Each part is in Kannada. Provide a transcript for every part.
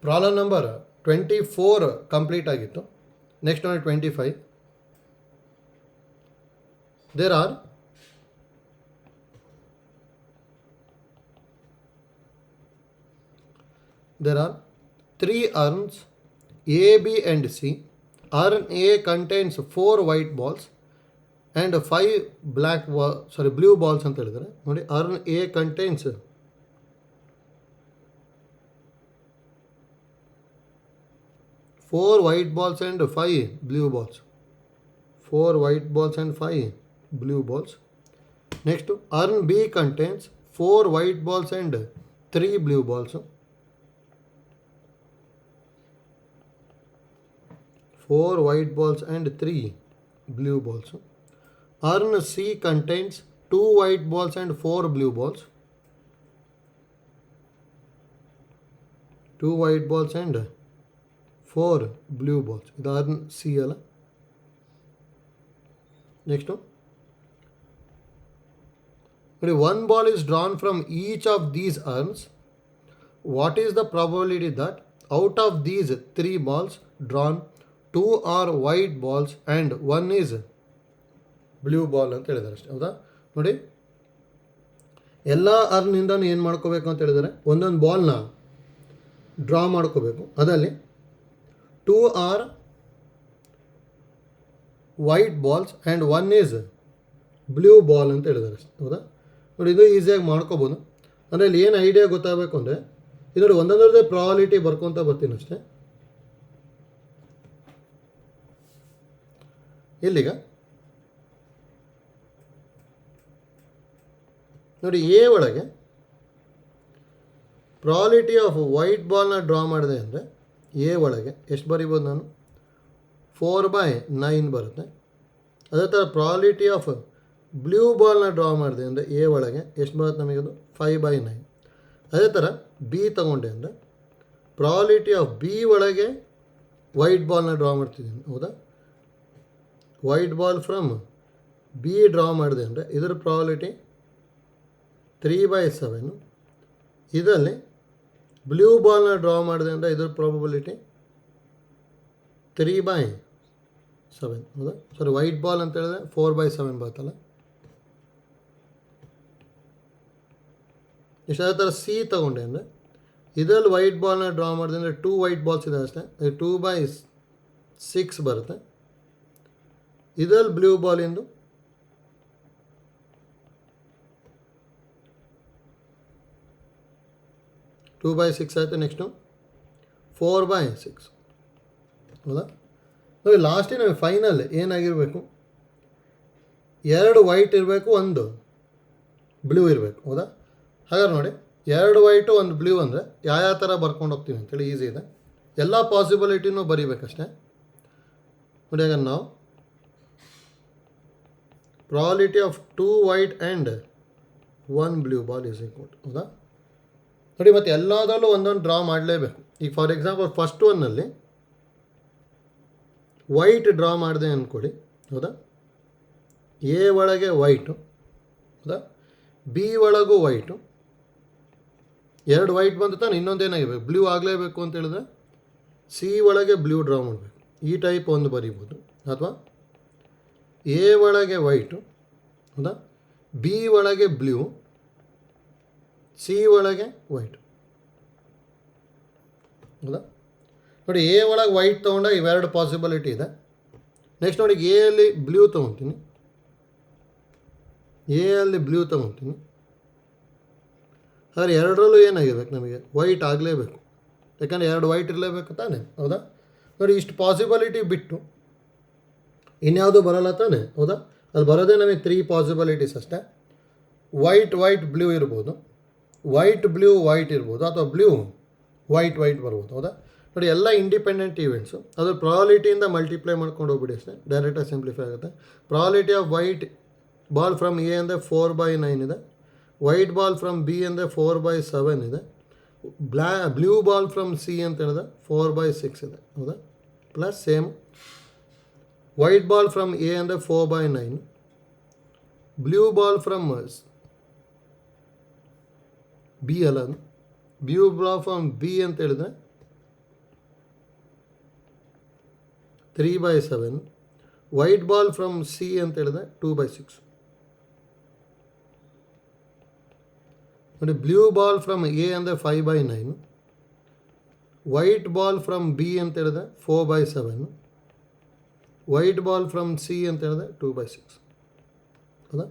ಪ್ರಾಬ್ಲಮ್ ನಂಬರ್ 24 ಕಂಪ್ಲೀಟ್ ಆಗಿತ್ತು. ನೆಕ್ಸ್ಟ್ ನೋಡಿ 25. There are three urns A, B and C. Urn A contains 4 white balls and 5 blue balls ಅಂತ ಹೇಳಿದ್ದಾರೆ ನೋಡಿ. urn A contains 4 white balls and 5 blue balls. 4 white balls and 5 blue balls. Next, urn B contains 4 white balls and 3 blue balls. 4 white balls and 3 blue balls. Urn C contains 2 white balls and 4 blue balls. 2 white balls and 4 blue balls. ಇದು urn C ಅಲ್ಲ. Next, one ball is drawn from each of these urns. What is the probability that out of these 3 balls drawn, 2 are white balls and 1 is blue ball ಅಂತ ಹೇಳಿದ್ದಾರೆ ಅಷ್ಟೇ. ಹೌದಾ ನೋಡಿ, ಎಲ್ಲ ಅರ್ನಿಂದನೂ ಏನು ಮಾಡ್ಕೋಬೇಕು ಅಂತ ಹೇಳಿದ್ದಾರೆ, ಒಂದೊಂದು ಬಾಲ್ನ ಡ್ರಾ ಮಾಡ್ಕೋಬೇಕು. ಅದರಲ್ಲಿ 2 are white balls and 1 is blue ball ಅಂತ ಹೇಳಿದ್ದಾರೆ ಅಷ್ಟೇ. ಹೌದಾ ನೋಡಿ, ಇದು ಈಸಿಯಾಗಿ ಮಾಡ್ಕೋಬೋದು. ಅಂದರೆ ಇಲ್ಲಿ ಏನು ಐಡಿಯಾ ಗೊತ್ತಾಗಬೇಕು ಅಂದರೆ, ಇದು ನೋಡಿ ಒಂದೊಂದರದೇ ಪ್ರಾಬಬಿಲಿಟಿ ಬರ್ಕೊತ ಬರ್ತೀನಿ ಅಷ್ಟೇ. ಇಲ್ಲಿಗ ನೋಡಿ, ಎ ಒಳಗೆ ಪ್ರಾಬಬಿಲಿಟಿ ಆಫ್ ವೈಟ್ ಬಾಲ್ನ ಡ್ರಾ ಮಾಡಿದೆ ಅಂದರೆ ಎ ಒಳಗೆ ಎಷ್ಟು ಬರಿಬೋದು ನಾನು, 4/9 ಬರುತ್ತೆ. ಅದೇ ಥರ ಪ್ರಾಬಬಿಲಿಟಿ ಆಫ್ ಬ್ಲೂ ಬಾಲ್ನ ಡ್ರಾ ಮಾಡಿದೆ ಅಂದರೆ ಎ ಒಳಗೆ ಎಷ್ಟು ಬರುತ್ತೆ ನಮಗೆ, ಅದು 5/9. ಅದೇ ಥರ ಬಿ ತಗೊಂಡೆ ಅಂದರೆ ಪ್ರಾಬಬಿಲಿಟಿ ಆಫ್ ಬಿ ಒಳಗೆ ವೈಟ್ ಬಾಲ್ನ ಡ್ರಾ ಮಾಡ್ತಿದ್ದೀನಿ. ಹೌದಾ, white ball from B draw ಮಾಡಿದೆ ಅಂದರೆ ಇದರ ಪ್ರಾಬಬಿಲಿಟಿ 3/7. ಇದರಲ್ಲಿ ಬ್ಲೂ ಬಾಲ್ನ ಡ್ರಾ ಮಾಡಿದೆ ಅಂದರೆ ಇದರ ಪ್ರಾಬಬಿಲಿಟಿ 3/7. ಹೌದಾ, ಸಾರಿ ವೈಟ್ ಬಾಲ್ ಅಂತ ಹೇಳಿದ್ರೆ 4/7 ಬರುತ್ತಲ್ಲ. ಇಷ್ಟು. ಅದೇ ಥರ ಸಿ ತಗೊಂಡೆ ಅಂದರೆ ಇದರಲ್ಲಿ ವೈಟ್ ಬಾಲ್ನ ಡ್ರಾ ಮಾಡಿದೆ ಅಂದರೆ 2 ವೈಟ್ ಬಾಲ್ಸ್ ಇದೆ ಅಷ್ಟೇ, 2/6 ಬರುತ್ತೆ. ಇದರಲ್ಲಿ ಬ್ಲೂ ಬಾಲಿಂದು 2/6 ಆಯಿತು. ನೆಕ್ಸ್ಟು 4/6. ಹೌದಾ ನೋಡಿ, ಲಾಸ್ಟಿಗೆ ನಮಗೆ ಫೈನಲ್ ಏನಾಗಿರಬೇಕು, 2 ವೈಟ್ ಇರಬೇಕು, 1 ಬ್ಲೂ ಇರಬೇಕು. ಹೌದಾ, ಹಾಗಾದ್ರೆ ನೋಡಿ, 2 ವೈಟು 1 ಬ್ಲೂ ಅಂದರೆ ಯಾವ ಥರ ಬರ್ಕೊಂಡು ಹೋಗ್ತೀವಿ ಅಂತೇಳಿ ಈಸಿ ಇದೆ. ಎಲ್ಲ ಪಾಸಿಬಿಲಿಟಿನೂ ಬರೀಬೇಕಷ್ಟೇ ನೋಡಿ. ಹಾಗಾದ್ರೆ ನಾವು probability of 2 white and 1 blue ball is equal. ಹೌದಾ ನೋಡಿ, ಮತ್ತು ಎಲ್ಲದರಲ್ಲೂ ಒಂದೊಂದು ಡ್ರಾ ಮಾಡಲೇಬೇಕು. ಈಗ ಫಾರ್ ಎಕ್ಸಾಂಪಲ್ ಫಸ್ಟ್ ಒನ್ನಲ್ಲಿ ವೈಟ್ ಡ್ರಾ ಮಾಡಿದೆ ಅಂದ್ಕೊಳ್ಳಿ. ಹೌದಾ, ಎ ಒಳಗೆ ವೈಟು, ಹೌದಾ, ಬಿ ಒಳಗೂ ವೈಟು, 2 ವೈಟ್ ಬಂದು ತಾನೆ, ಇನ್ನೊಂದೇನಾಗಿರ್ಬೇಕು, ಬ್ಲೂ ಆಗಲೇಬೇಕು ಅಂತ ಹೇಳಿದ್ರೆ ಸಿ ಒಳಗೆ ಬ್ಲೂ ಡ್ರಾ ಮಾಡಬೇಕು. ಈ ಟೈಪ್ ಒಂದು ಬರೀಬೋದು. ಅಥವಾ ಎ ಒಳಗೆ ವೈಟು, ಹೌದಾ, ಬಿ ಒಳಗೆ ಬ್ಲೂ, ಸಿ ಒಳಗೆ ವೈಟ್. ಹೌದಾ ನೋಡಿ, ಎ ಒಳಗೆ ವೈಟ್ ತೊಗೊಂಡಾಗ ಇವೆರಡು ಪಾಸಿಬಿಲಿಟಿ ಇದೆ. ನೆಕ್ಸ್ಟ್ ನೋಡಿ, ಎ ಅಲ್ಲಿ ಬ್ಲೂ ತೊಗೊತೀನಿ, ಎ ಅಲ್ಲಿ ಬ್ಲೂ ತೊಗೊತೀನಿ. ಆದರೆ ಎರಡರಲ್ಲೂ ಏನಾಗಿರ್ಬೇಕು, ನಮಗೆ ವೈಟ್ ಆಗಲೇಬೇಕು. ಯಾಕಂದರೆ 2 ವೈಟ್ ಇರಲೇಬೇಕು ತಾನೆ. ಹೌದಾ ನೋಡಿ, ಇಷ್ಟು ಪಾಸಿಬಿಲಿಟಿ ಬಿಟ್ಟು ಇನ್ಯಾವುದು ಬರೋಲ್ಲ ತಾನೆ. ಹೌದಾ, ಅಲ್ಲಿ ಬರೋದೇ ನಮಗೆ 3 ಪಾಸಿಬಿಲಿಟೀಸ್ ಅಷ್ಟೇ. ವೈಟ್ ವೈಟ್ ಬ್ಲೂ ಇರ್ಬೋದು, ವೈಟ್ ಬ್ಲೂ ವೈಟ್ ಇರ್ಬೋದು, ಅಥವಾ ಬ್ಲೂ ವೈಟ್ ವೈಟ್ ಬರ್ಬೋದು. ಹೌದಾ ನೋಡಿ, ಎಲ್ಲ ಇಂಡಿಪೆಂಡೆಂಟ್ ಈವೆಂಟ್ಸು. ಅದು ಪ್ರಾಬಬಿಲಿಟಿಯಿಂದ ಮಲ್ಟಿಪ್ಲೈ ಮಾಡ್ಕೊಂಡು ಹೋಗ್ಬಿಡಿ ಅಷ್ಟೇ, ಡೈರೆಕ್ಟಾಗಿ ಸಿಂಪ್ಲಿಫೈ ಆಗುತ್ತೆ. Probability of white ball from A ಅಂದರೆ 4/9 ಇದೆ. ವೈಟ್ ಬಾಲ್ ಫ್ರಮ್ ಬಿ ಅಂದರೆ 4/7 ಇದೆ. ಬ್ಲೂ ಬಾಲ್ ಫ್ರಮ್ ಸಿ ಅಂತ ಹೇಳಿದ್ರೆ 4/6 ಇದೆ. ಹೌದಾ, plus same white ball from A ಅಂದರೆ 4/9, ಬ್ಲೂ ಬಾಲ್ ಫ್ರಮ್ ಬಿ ಅಲ್ಲ, ಅದು ಬ್ಲೂ ಬಾಲ್ ಫ್ರಮ್ ಬಿ ಅಂತ ಹೇಳಿದ್ರೆ 3/7. ವೈಟ್ ಬಾಲ್ ಫ್ರಮ್ ಸಿ ಅಂತ ಹೇಳಿದ್ರೆ 2/6. ನೋಡಿ ಬ್ಲೂ ಬಾಲ್ ಫ್ರಮ್ ಎ ಅಂದರೆ 5/9. ವೈಟ್ ಬಾಲ್ ಫ್ರಮ್ ಬಿ ಅಂತ ಹೇಳಿದ್ರೆ 4/7. ವೈಟ್ ಬಾಲ್ ಫ್ರಮ್ ಸಿ ಅಂತ ಹೇಳಿದ್ರೆ 2/6. ಹೌದಾ?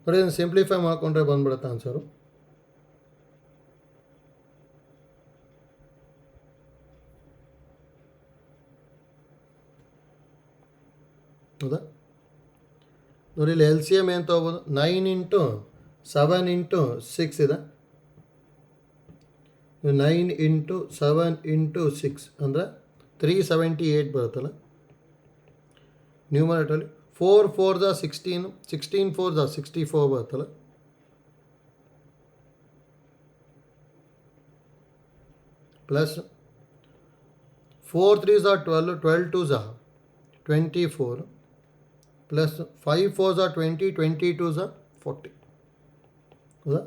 ನೋಡಿ ಇದನ್ನು ಸಿಂಪ್ಲಿಫೈ ಮಾಡಿಕೊಂಡ್ರೆ ಬಂದ್ಬಿಡುತ್ತೆ ಆನ್ಸರು. ಹೌದಾ? ನೋಡಿ ಇಲ್ಲಿ ಎಲ್ ಸಿ ಎಮ್ ಏನು ತೊಗೋಬೋದು? 9 ಇಂಟು 7 ಇಂಟು 6 ಇದೆ. 9 ಇಂಟು 7 ಇಂಟು 6 ಅಂದರೆ 378 ಬರುತ್ತಲ್ಲ ನ್ಯೂಮರೇಟರಲ್ಲಿ. 4 4 16, 16 4 64 ಬರುತ್ತಲ್ಲ. Plus 4 3 12, 12 2 24, plus 5 4 20, 22 40. ಹೌದಾ?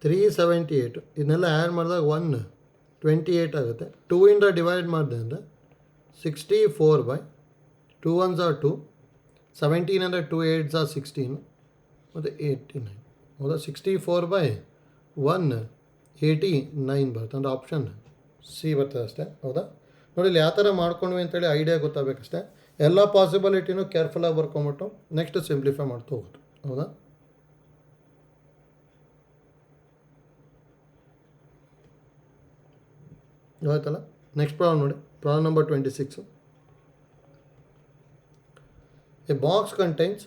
378 ಇದನ್ನೆಲ್ಲ ಆ್ಯಡ್ ಮಾಡಿದಾಗ 128 ಆಗುತ್ತೆ. 2 ಇಂದ ಡಿವೈಡ್ ಮಾಡಿದೆ ಅಂದರೆ 64/2 1s 2, 17 ಅಂದರೆ 2 8s 16 ಮತ್ತು 89. ಹೌದಾ? 64/189 ಬರುತ್ತೆ ಅಂದರೆ ಆಪ್ಷನ್ ಸಿ ಬರ್ತದೆ ಅಷ್ಟೇ. ಹೌದಾ? ನೋಡಿ ಇಲ್ಲಿ ಯಾವ ಥರ ಮಾಡ್ಕೊಂಡ್ವಿ ಅಂತೇಳಿ ಐಡಿಯಾ ಗೊತ್ತಾಗಬೇಕಷ್ಟೇ. ಎಲ್ಲ ಪಾಸಿಬಿಲಿಟಿನೂ ಕೇರ್ಫುಲ್ಲಾಗಿ ಬರ್ಕೊಂಬಿಟ್ಟು ನೆಕ್ಸ್ಟ್ ಸಿಂಪ್ಲಿಫೈ ಮಾಡ್ತಾ ಹೋಗೋದು. ಹೌದಾ? ಆಯ್ತಲ್ಲ. ನೆಕ್ಸ್ಟ್ ಪ್ರಾಬ್ಲಮ್ ನೋಡಿ, problem number 26. A box contains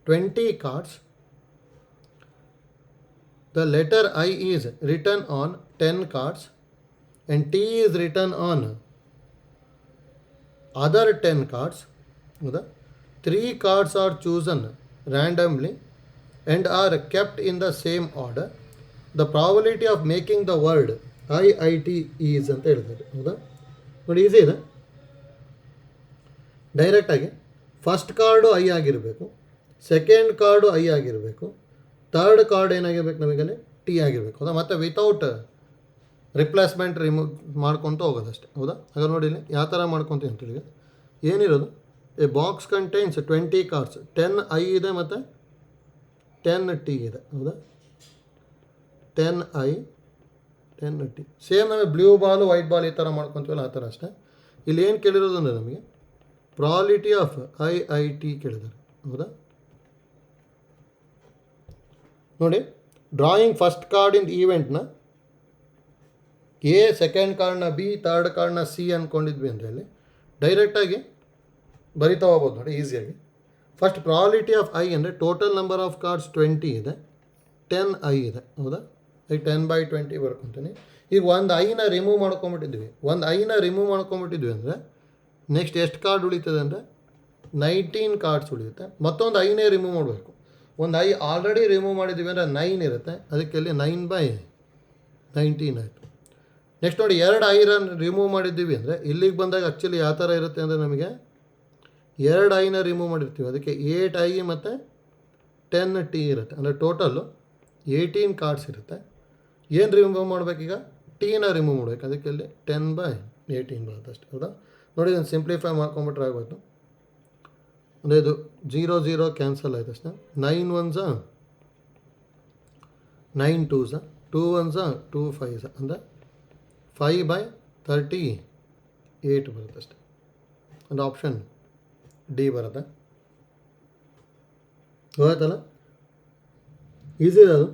20 cards. The letter I is written on 10 cards and T is written on other 10 cards. ಹೌದಾ? 3 cards are chosen randomly and are kept in the same order. The probability of making the word IIT is ಅಂತ ಹೇಳ್ತಾರೆ. ಹೌದಾ? ನೋಡಿ ಈಸಿ ಇದೆ. ಡೈರೆಕ್ಟಾಗಿ ಫಸ್ಟ್ ಕಾರ್ಡು ಐ ಆಗಿರಬೇಕು, ಸೆಕೆಂಡ್ ಕಾರ್ಡು ಐ ಆಗಿರಬೇಕು, ಥರ್ಡ್ ಕಾರ್ಡ್ ಏನಾಗಿರ್ಬೇಕು ನಮಗಲ್ಲಿ ಟಿ ಆಗಿರಬೇಕು. ಹೌದಾ? ಮತ್ತು ವಿತೌಟ್ ರಿಪ್ಲೇಸ್ಮೆಂಟ್ ರಿಮೂವ್ ಮಾಡ್ಕೊತ ಹೋಗೋದಷ್ಟೇ. ಹೌದಾ? ಹಾಗಾದ್ರೆ ನೋಡಿ ಇಲ್ಲಿ ಯಾವ ಥರ ಮಾಡ್ಕೊತೀವಿ ಅಂತೇಳಿ ಏನಿರೋದು, a box contains 20 cards, 10 I ಇದೆ ಮತ್ತು 10 ಟಿ ಇದೆ. ಹೌದಾ? 10 ಐ 10 ಟಿ. ಸೇಮ್ ನಮಗೆ ಬ್ಲೂ ಬಾಲು ವೈಟ್ ಬಾಲ್ ಈ ಥರ ಮಾಡ್ಕೊತೀವಲ್ಲ ಆ ಥರ ಅಷ್ಟೇ. ಇಲ್ಲಿ ಏನು ಕೇಳಿರೋದು ಅಂದರೆ ನಮಗೆ ಪ್ರಾಬಿಲಿಟಿ ಆಫ್ IIT ಕೇಳಿದ್ದಾರೆ. ಹೌದಾ? ನೋಡಿ ಡ್ರಾಯಿಂಗ್ ಫಸ್ಟ್ ಕಾರ್ಡ್ ಇನ್ ಈವೆಂಟ್ನ ಎ, ಸೆಕೆಂಡ್ ಕಾರ್ಡ್ನ ಬಿ, ಥರ್ಡ್ ಕಾರ್ಡ್ನ ಸಿ ಅಂದ್ಕೊಂಡಿದ್ವಿ ಅಂದರೆ ಅಲ್ಲಿ ಡೈರೆಕ್ಟಾಗಿ ಬರಿತಾ ಹೋಗ್ಬೋದು ನೋಡಿ ಈಸಿಯಾಗಿ. ಫಸ್ಟ್ ಪ್ರಾಬಿಲಿಟಿ ಆಫ್ ಐ ಅಂದರೆ ಟೋಟಲ್ ನಂಬರ್ ಆಫ್ ಕಾರ್ಡ್ಸ್ 20 ಇದೆ, 10 ಐ ಇದೆ. ಹೌದಾ? ಈಗ 10/20 ಬರ್ಕೊತೀನಿ. ಈಗ ಒಂದು ಐನ ರಿಮೂವ್ ಮಾಡ್ಕೊಂಬಿಟ್ಟಿದ್ವಿ, ಅಂದರೆ ನೆಕ್ಸ್ಟ್ ಎಷ್ಟು ಕಾರ್ಡ್ ಉಳಿತದೆ ಅಂದರೆ 19 ಕಾರ್ಡ್ಸ್ ಉಳಿಯುತ್ತೆ. ಮತ್ತೊಂದು ಐನೇ ರಿಮೂವ್ ಮಾಡಬೇಕು. ಒಂದು ಐ ಆಲ್ರೆಡಿ ರಿಮೂವ್ ಮಾಡಿದ್ದೀವಿ ಅಂದರೆ 9 ಇರುತ್ತೆ, ಅದಕ್ಕೆ ಅಲ್ಲಿ 9/19 ಆಯಿತು. ನೆಕ್ಸ್ಟ್ ನೋಡಿ 2 ಐನ ರಿಮೂವ್ ಮಾಡಿದ್ದೀವಿ ಅಂದರೆ ಇಲ್ಲಿಗೆ ಬಂದಾಗ ಆ್ಯಕ್ಚುಲಿ ಯಾವ ಥರ ಇರುತ್ತೆ ಅಂದರೆ ನಮಗೆ 2 ಐನ ರಿಮೂವ್ ಮಾಡಿರ್ತೀವಿ, ಅದಕ್ಕೆ 8 ಐ ಮತ್ತು 10 ಟಿ ಇರುತ್ತೆ. ಅಂದರೆ ಟೋಟಲ್ಲು 18 ಕಾರ್ಡ್ಸ್ ಇರುತ್ತೆ. ಏನು ರಿಮೂವ್ ಮಾಡಬೇಕೀಗ? ಟೀನ ರಿಮೂವ್ ಮಾಡಬೇಕು, ಅದಕ್ಕೆ ಅಲ್ಲಿ 10/18 ಬರುತ್ತೆ ಅಷ್ಟೇ. ಹೌದಾ? ನೋಡಿ ಇದನ್ನು ಸಿಂಪ್ಲಿಫೈ ಮಾಡ್ಕೊಂಬಿಟ್ರೆ ಆಗೋಯ್ತು. ಅಂದರೆ ಇದು 0 0 ಕ್ಯಾನ್ಸಲ್ ಆಯ್ತು ಅಷ್ಟೇ. 9 1s 9 2s 2 1s 2 5s ಅಂದರೆ 5/38 ಬರುತ್ತೆ ಅಷ್ಟೇ. ಅಂದರೆ ಆಪ್ಷನ್ ಡಿ ಬರುತ್ತೆ. ಹೋಯ್ತಲ್ಲ, ಈಸಿ ಇದೆ ಅದು.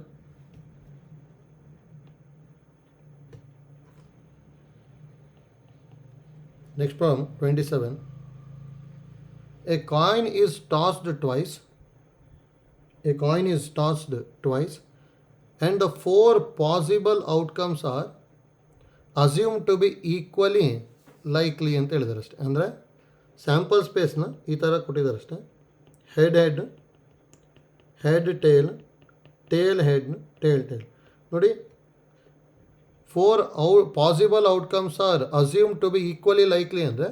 Next problem 27. A coin is tossed twice and the 4 possible outcomes are assumed to be equally likely ಅಂತ ಹೇಳಿದ್ದಾರೆ ಅಷ್ಟೇ. ಅಂದರೆ ಸ್ಯಾಂಪಲ್ ಸ್ಪೇಸ್ನ ಈ ಥರ ಕೊಟ್ಟಿದ್ದಾರೆ ಅಷ್ಟೇ. Head tail, tail head, tail. ನೋಡಿ 4 possible outcomes are assume to be equally likely ಅಂದರೆ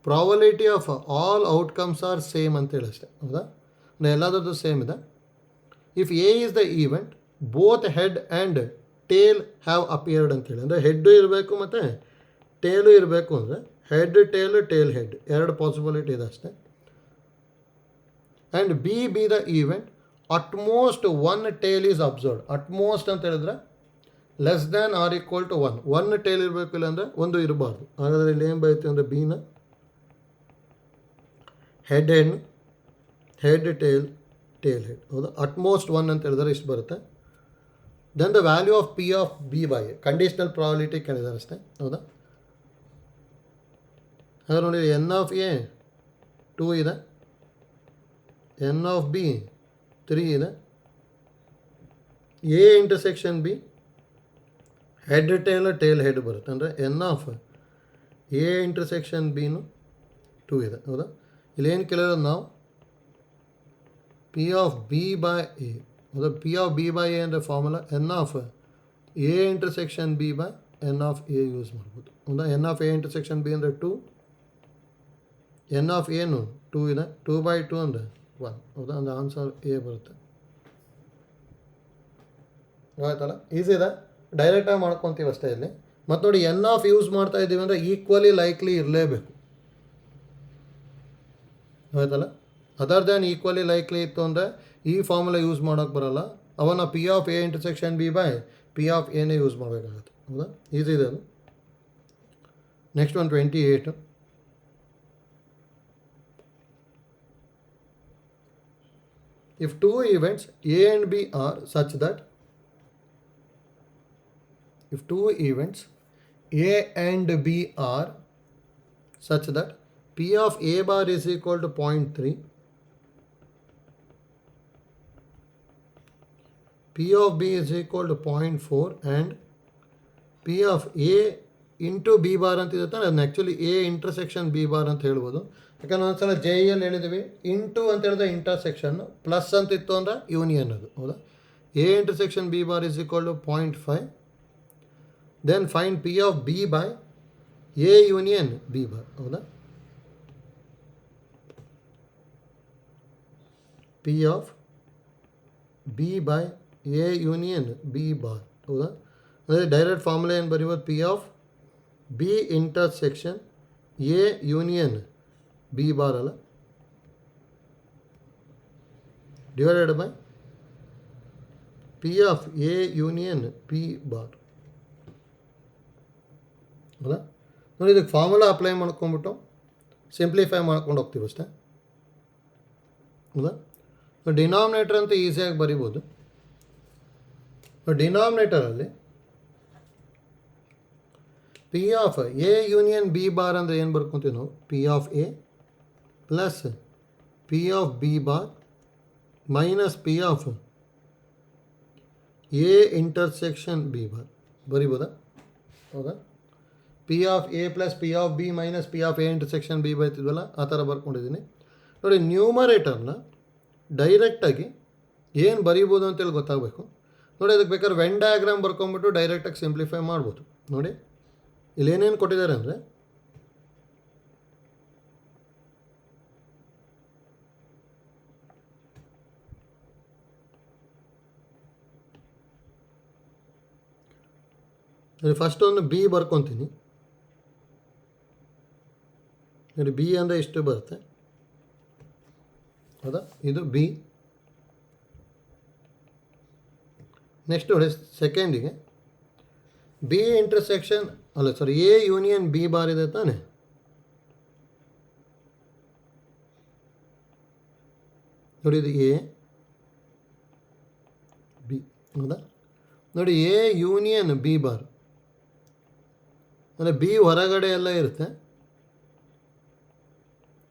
probability of all outcomes are same ಅಂತೇಳಿ ಅಷ್ಟೇ. ಹೌದಾ? ಎಲ್ಲದರದ್ದು ಸೇಮ್ ಇದೆ. If A is the event both head and tail have appeared ಅಂತೇಳಿ, ಅಂದರೆ ಹೆಡ್ಡು ಇರಬೇಕು ಮತ್ತು ಟೇಲು ಇರಬೇಕು ಅಂದರೆ ಹೆಡ್ ಟೇಲ್ ಹೆಡ್ ಎರಡು ಪಾಸಿಬಿಲಿಟಿ ಇದೆ ಅಷ್ಟೇ. And B the event at most one tail is observed. At most ಅಂತ ಹೇಳಿದ್ರೆ less than or equal to one tail ಇರಬೇಕು, ಇಲ್ಲಾಂದರೆ ಒಂದು ಇರಬಾರ್ದು. ಹಾಗಾದರೆ ಇಲ್ಲಿ ಏನು ಬರುತ್ತೆ ಅಂದರೆ ಬಿನ ಹೆಡ್ ಟೇಲ್ ಹೆಡ್, ಹೌದಾ. ಅಟ್ಮೋಸ್ಟ್ ಒನ್ ಅಂತ ಹೇಳಿದ್ರೆ ಇಷ್ಟು ಬರುತ್ತೆ. Then the value of P of B by A, conditional probability ಕೇಳಿದ್ದಾರೆ ಅಷ್ಟೇ, ಹೌದಾ. ಹಾಗಾದ್ರೆ ನೋಡಿ, ಎನ್ ಆಫ್ ಎ 2 ಇದೆ, ಎನ್ ಆಫ್ ಬಿ 3 ಇದೆ. A intersection B head tail head ಬರುತ್ತೆ, ಅಂದರೆ ಎನ್ ಆಫ್ ಎ ಇಂಟರ್ಸೆಕ್ಷನ್ ಬಿನು 2 ಇದೆ, ಹೌದಾ. ಇಲ್ಲಿ ಏನು ಕೇಳಿರೋದು ನಾವು P of B by A, ಹೌದಾ. P of B by A ಅಂದರೆ formula n of A intersection B by N of A use ಮಾಡ್ಬೋದು, ಹೌದಾ. N of A intersection B ಅಂದರೆ 2, ಎನ್ ಆಫ್ ಏನು 2 ಇದೆ, 2/2 ಅಂದರೆ 1, ಹೌದಾ. ಅಂದರೆ ಆನ್ಸರ್ ಎ ಬರುತ್ತೆ. ಆಯ್ತಲ್ಲ, ಈಸಿ ಇದೆ, ಡೈರೆಕ್ಟಾಗಿ ಮಾಡ್ಕೊತೀವಿ ಅಷ್ಟೇ ಇಲ್ಲಿ. ಮತ್ತು ನೋಡಿ, ಎನ್ ಆಫ್ ಯೂಸ್ ಮಾಡ್ತಾ ಇದ್ದೀವಿ ಅಂದರೆ ಈಕ್ವಲಿ ಲೈಕ್ಲಿ ಇರಲೇಬೇಕು, ಆಯ್ತಲ್ಲ. ಅದರ್ ದ್ಯಾನ್ ಈಕ್ವಲಿ ಲೈಕ್ಲಿ ಇತ್ತು ಅಂದರೆ ಈ ಫಾರ್ಮುಲಾ ಯೂಸ್ ಮಾಡೋಕ್ಕೆ ಬರೋಲ್ಲ. ಅವನ್ನ P of A intersection B by P of ಎನೇ ಯೂಸ್ ಮಾಡಬೇಕಾಗುತ್ತೆ, ಹೌದಾ. ಈಸಿ ಇದೆ ಅದು. Next 28. If two events A and B are such that P of A bar is equal to 0.3, P of B is equal to 0.4 and P of A into B bar ಅಂತ ಇದೆ ತಾನೆ, ಅದನ್ನ actually A intersection B bar ಅಂತ ಹೇಳ್ಬೋದು. ಯಾಕಂದ್ರೆ ಒಂದ್ಸಲ ಜೆ ಎಲ್ಲಿ ಹೇಳಿದ್ವಿ, ಇಂಟು ಅಂತ ಹೇಳಿದ್ರೆ ಇಂಟರ್ಸೆಕ್ಷನ್, ಪ್ಲಸ್ ಅಂತ ಇತ್ತು ಅಂದರೆ ಯೂನಿಯನ್ ಅದು, ಹೌದಾ. A intersection B bar is equal to 0.5. Then find P of B by A union B bar, ಹೌದಾ. P of B by A union B bar, ಹೌದಾ. ಅಂದರೆ ಡೈರೆಕ್ಟ್ ಫಾರ್ಮುಲಾ ಏನು ಬರೀಬೋದು, P of B intersection A union B bar ಅಲ್ಲ, divided by P of A union B bar, ಅಲ್ಲ. ನೋಡಿ, ಇದಕ್ಕೆ ಫಾರ್ಮುಲಾ ಅಪ್ಲೈ ಮಾಡ್ಕೊಂಬಿಟ್ಟು ಸಿಂಪ್ಲಿಫೈ ಮಾಡ್ಕೊಂಡು ಹೋಗ್ತೀವಿ ಅಷ್ಟೇ, ಹೌದಾ. ಡಿನಾಮಿನೇಟರ್ ಅಂತ ಈಸಿಯಾಗಿ ಬರಿಬೋದು. ಡಿನಾಮಿನೇಟರಲ್ಲಿ P of A union B bar ಅಂದರೆ ಏನು ಬರ್ಕೊತೀವಿ ನಾವು, P of A plus P of B bar minus P of A intersection B bar ಬರಿಬೋದಾ, ಹೌದಾ. P of A plus P of B minus P of A intersection B ಬರ್ತಿದ್ವಲ್ಲ, ಆ ಥರ ಬರ್ಕೊಂಡಿದ್ದೀನಿ. ನೋಡಿ, ನ್ಯೂಮರೇಟರ್ನ ಡೈರೆಕ್ಟಾಗಿ ಏನು ಬರೀಬೋದು ಅಂತೇಳಿ ಗೊತ್ತಾಗಬೇಕು. ನೋಡಿ, ಅದಕ್ಕೆ ಬೇಕಾದ್ರೆ ವೆನ್ ಡಯಾಗ್ರಾಮ್ ಬರ್ಕೊಂಬಿಟ್ಟು ಡೈರೆಕ್ಟಾಗಿ ಸಿಂಪ್ಲಿಫೈ ಮಾಡ್ಬೋದು. ನೋಡಿ, ಇಲ್ಲಿ ಏನೇನು ಕೊಟ್ಟಿದ್ದಾರೆ ಅಂದರೆ, ಫಸ್ಟ್ ಒಂದು ಬಿ ಬರ್ಕೊತೀನಿ. ನೋಡಿ, ಬಿ ಅಂದರೆ ಇಷ್ಟು ಬರುತ್ತೆ, ಹೌದಾ. ಇದು ಬಿ. ನೆಕ್ಸ್ಟ್ ನೋಡಿ, ಸೆಕೆಂಡಿಗೆ ಬಿ ಇಂಟರ್ಸೆಕ್ಷನ್ ಅಲ್ಲ, ಸಾರಿ, ಎ ಯೂನಿಯನ್ ಬಿ ಬಾರ್ ಇದೆ ತಾನೆ. ನೋಡಿ, ಇದು ಎ ಬಿ, ಹೌದಾ. ನೋಡಿ, ಎ ಯೂನಿಯನ್ ಬಿ ಬಾರ್ ಅಂದರೆ ಬಿ ಹೊರಗಡೆ ಎಲ್ಲ ಇರುತ್ತೆ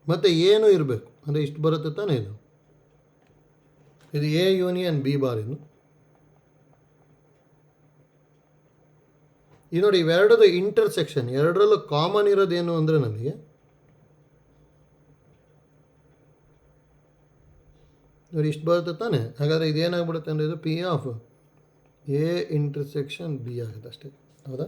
ಮತ್ತು ಏನೂ ಇರಬೇಕು, ಅಂದರೆ ಇಷ್ಟು ಬರುತ್ತೆ ತಾನೆ. ಇದು ಎ ಯೂನಿಯನ್ ಬಿ ಬಾರ್. ಇದು ನೋಡಿ, ಇವೆರಡದು ಇಂಟರ್ಸೆಕ್ಷನ್, ಎರಡರಲ್ಲೂ ಕಾಮನ್ ಇರೋದೇನು ಅಂದರೆ ನಮಗೆ ನೋಡಿ ಇಷ್ಟು ಬರುತ್ತೆ ತಾನೆ. ಹಾಗಾದರೆ ಇದೇನಾಗ್ಬಿಡುತ್ತೆ ಅಂದರೆ ಇದು P of A intersection B ಆಗುತ್ತೆ ಅಷ್ಟೇ, ಹೌದಾ.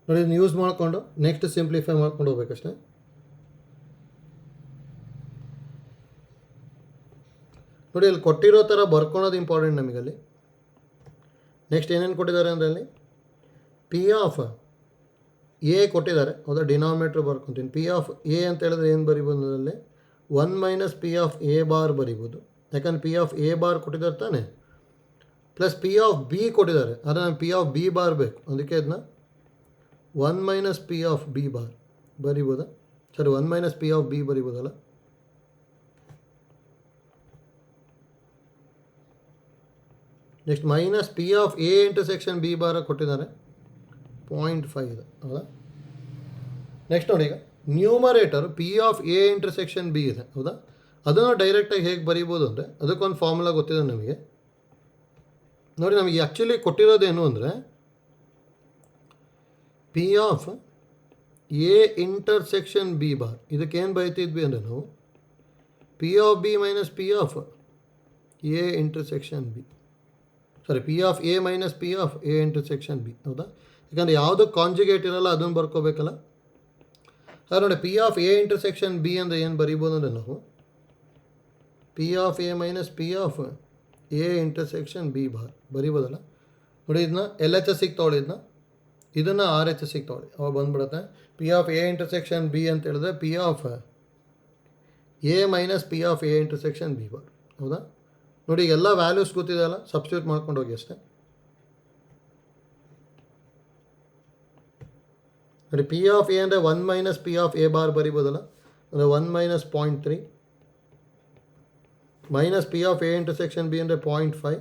ನೋಡಿ, ಇದನ್ನು ಯೂಸ್ ಮಾಡಿಕೊಂಡು ನೆಕ್ಸ್ಟ್ ಸಿಂಪ್ಲಿಫೈ ಮಾಡ್ಕೊಂಡು ಹೋಗ್ಬೇಕಷ್ಟೇ. ನೋಡಿ, ಅಲ್ಲಿ ಕೊಟ್ಟಿರೋ ಥರ ಬರ್ಕೊಳೋದು ಇಂಪಾರ್ಟೆಂಟ್ ನಮಗಲ್ಲಿ. ನೆಕ್ಸ್ಟ್ ಏನೇನು ಕೊಟ್ಟಿದ್ದಾರೆ ಅಂದರೆ ಅಲ್ಲಿ ಪಿ ಆಫ್ ಎ ಕೊಟ್ಟಿದ್ದಾರೆ, ಹೌದಾ? ಡಿನಾಮಿನೇಟ್ರ್ ಬರ್ಕೊತೀನಿ. ಪಿ ಆಫ್ ಎ ಅಂತ ಹೇಳಿದ್ರೆ ಏನು ಬರಿಬೋದು ಅದರಲ್ಲಿ? 1 minus P of A bar ಬರಿಬೋದು, ಯಾಕಂದ್ರೆ ಪಿ ಆಫ್ ಎ ಬಾರ್ ಕೊಟ್ಟಿದ್ದಾರೆ ತಾನೆ. ಪ್ಲಸ್ ಪಿ ಆಫ್ ಬಿ ಕೊಟ್ಟಿದ್ದಾರೆ, ಆದರೆ ನಮ್ಗೆ ಪಿ ಆಫ್ ಬಿ ಬಾರ್ ಬೇಕು, ಅದಕ್ಕೆ ಅದನ್ನ 1 minus P of B bar ಬರಿಬೋದಾ? ಸರಿ, 1 ಮೈನಸ್ ಪಿ ಆಫ್ ಬಿ ಬರಿಬೋದಲ್ಲ. Next minus P of A intersection B bar ಕೊಟ್ಟಿದ್ದಾರೆ, 0.5 ಇದೆ, ಹೌದಾ? ನೆಕ್ಸ್ಟ್ ನೋಡಿ, ಈಗ numerator P of A intersection B ಇದೆ, ಹೌದಾ? ಅದನ್ನು ಡೈರೆಕ್ಟಾಗಿ ಹೇಗೆ ಬರೀಬೋದು ಅಂದರೆ ಅದಕ್ಕೊಂದು ಫಾರ್ಮುಲಾ ಗೊತ್ತಿದೆ ನಮಗೆ. ನೋಡಿ, ನಮಗೆ ಆ್ಯಕ್ಚುಲಿ ಕೊಟ್ಟಿರೋದೇನು ಅಂದರೆ P of A intersection B bar, ಇದಕ್ಕೇನು ಬೈತಿದ್ವಿ ಅಂದರೆ ನಾವು P of B minus P of A intersection B, sorry P of A minus P of A intersection B, ಹೌದಾ? ಯಾಕಂದರೆ ಯಾವುದೋ ಕಾಂಜುಗೇಟ್ ಇರಲ್ಲ, ಅದನ್ನು ಬರ್ಕೋಬೇಕಲ್ಲ. ಹಾಗೆ ನೋಡಿ, P of A intersection B ಅಂದರೆ ಏನು ಬರೀಬೋದು ಅಂದರೆ ನಾವು P of A minus P of A intersection B bar ಬರೀಬೋದಲ್ಲ. ನೋಡಿ, ಇದನ್ನ ಎಲ್ ಎಚ್ ಎಸ್ಸಿಗೆ ತೊಗೊಳ್ಳಿ, ಇದನ್ನು ಆರ್ ಎಚ್ ಎಸ್ಸಿಗೆ ತೊಗೊಳ್ಳಿ, ಅವಾಗ ಬಂದುಬಿಡುತ್ತೆ. P of A intersection B ಅಂತ ಹೇಳಿದ್ರೆ P of A minus P of A intersection B bar, ಹೌದಾ? ನೋಡಿ, ಎಲ್ಲ ವ್ಯಾಲ್ಯೂಸ್ ಗೊತ್ತಿದೆ ಅಲ್ಲ, ಸಬ್ಸ್ಟಿಟ್ಯೂಟ್ ಮಾಡ್ಕೊಂಡು ಹೋಗಿ ಅಷ್ಟೇ. ನೋಡಿ, ಪಿ ಆಫ್ ಎ ಅಂದರೆ 1 minus P of A bar ಬರಿಬೋದಲ್ಲ, ಅಂದರೆ 1 minus 0.3 minus P of A intersection B ಅಂದರೆ 0.5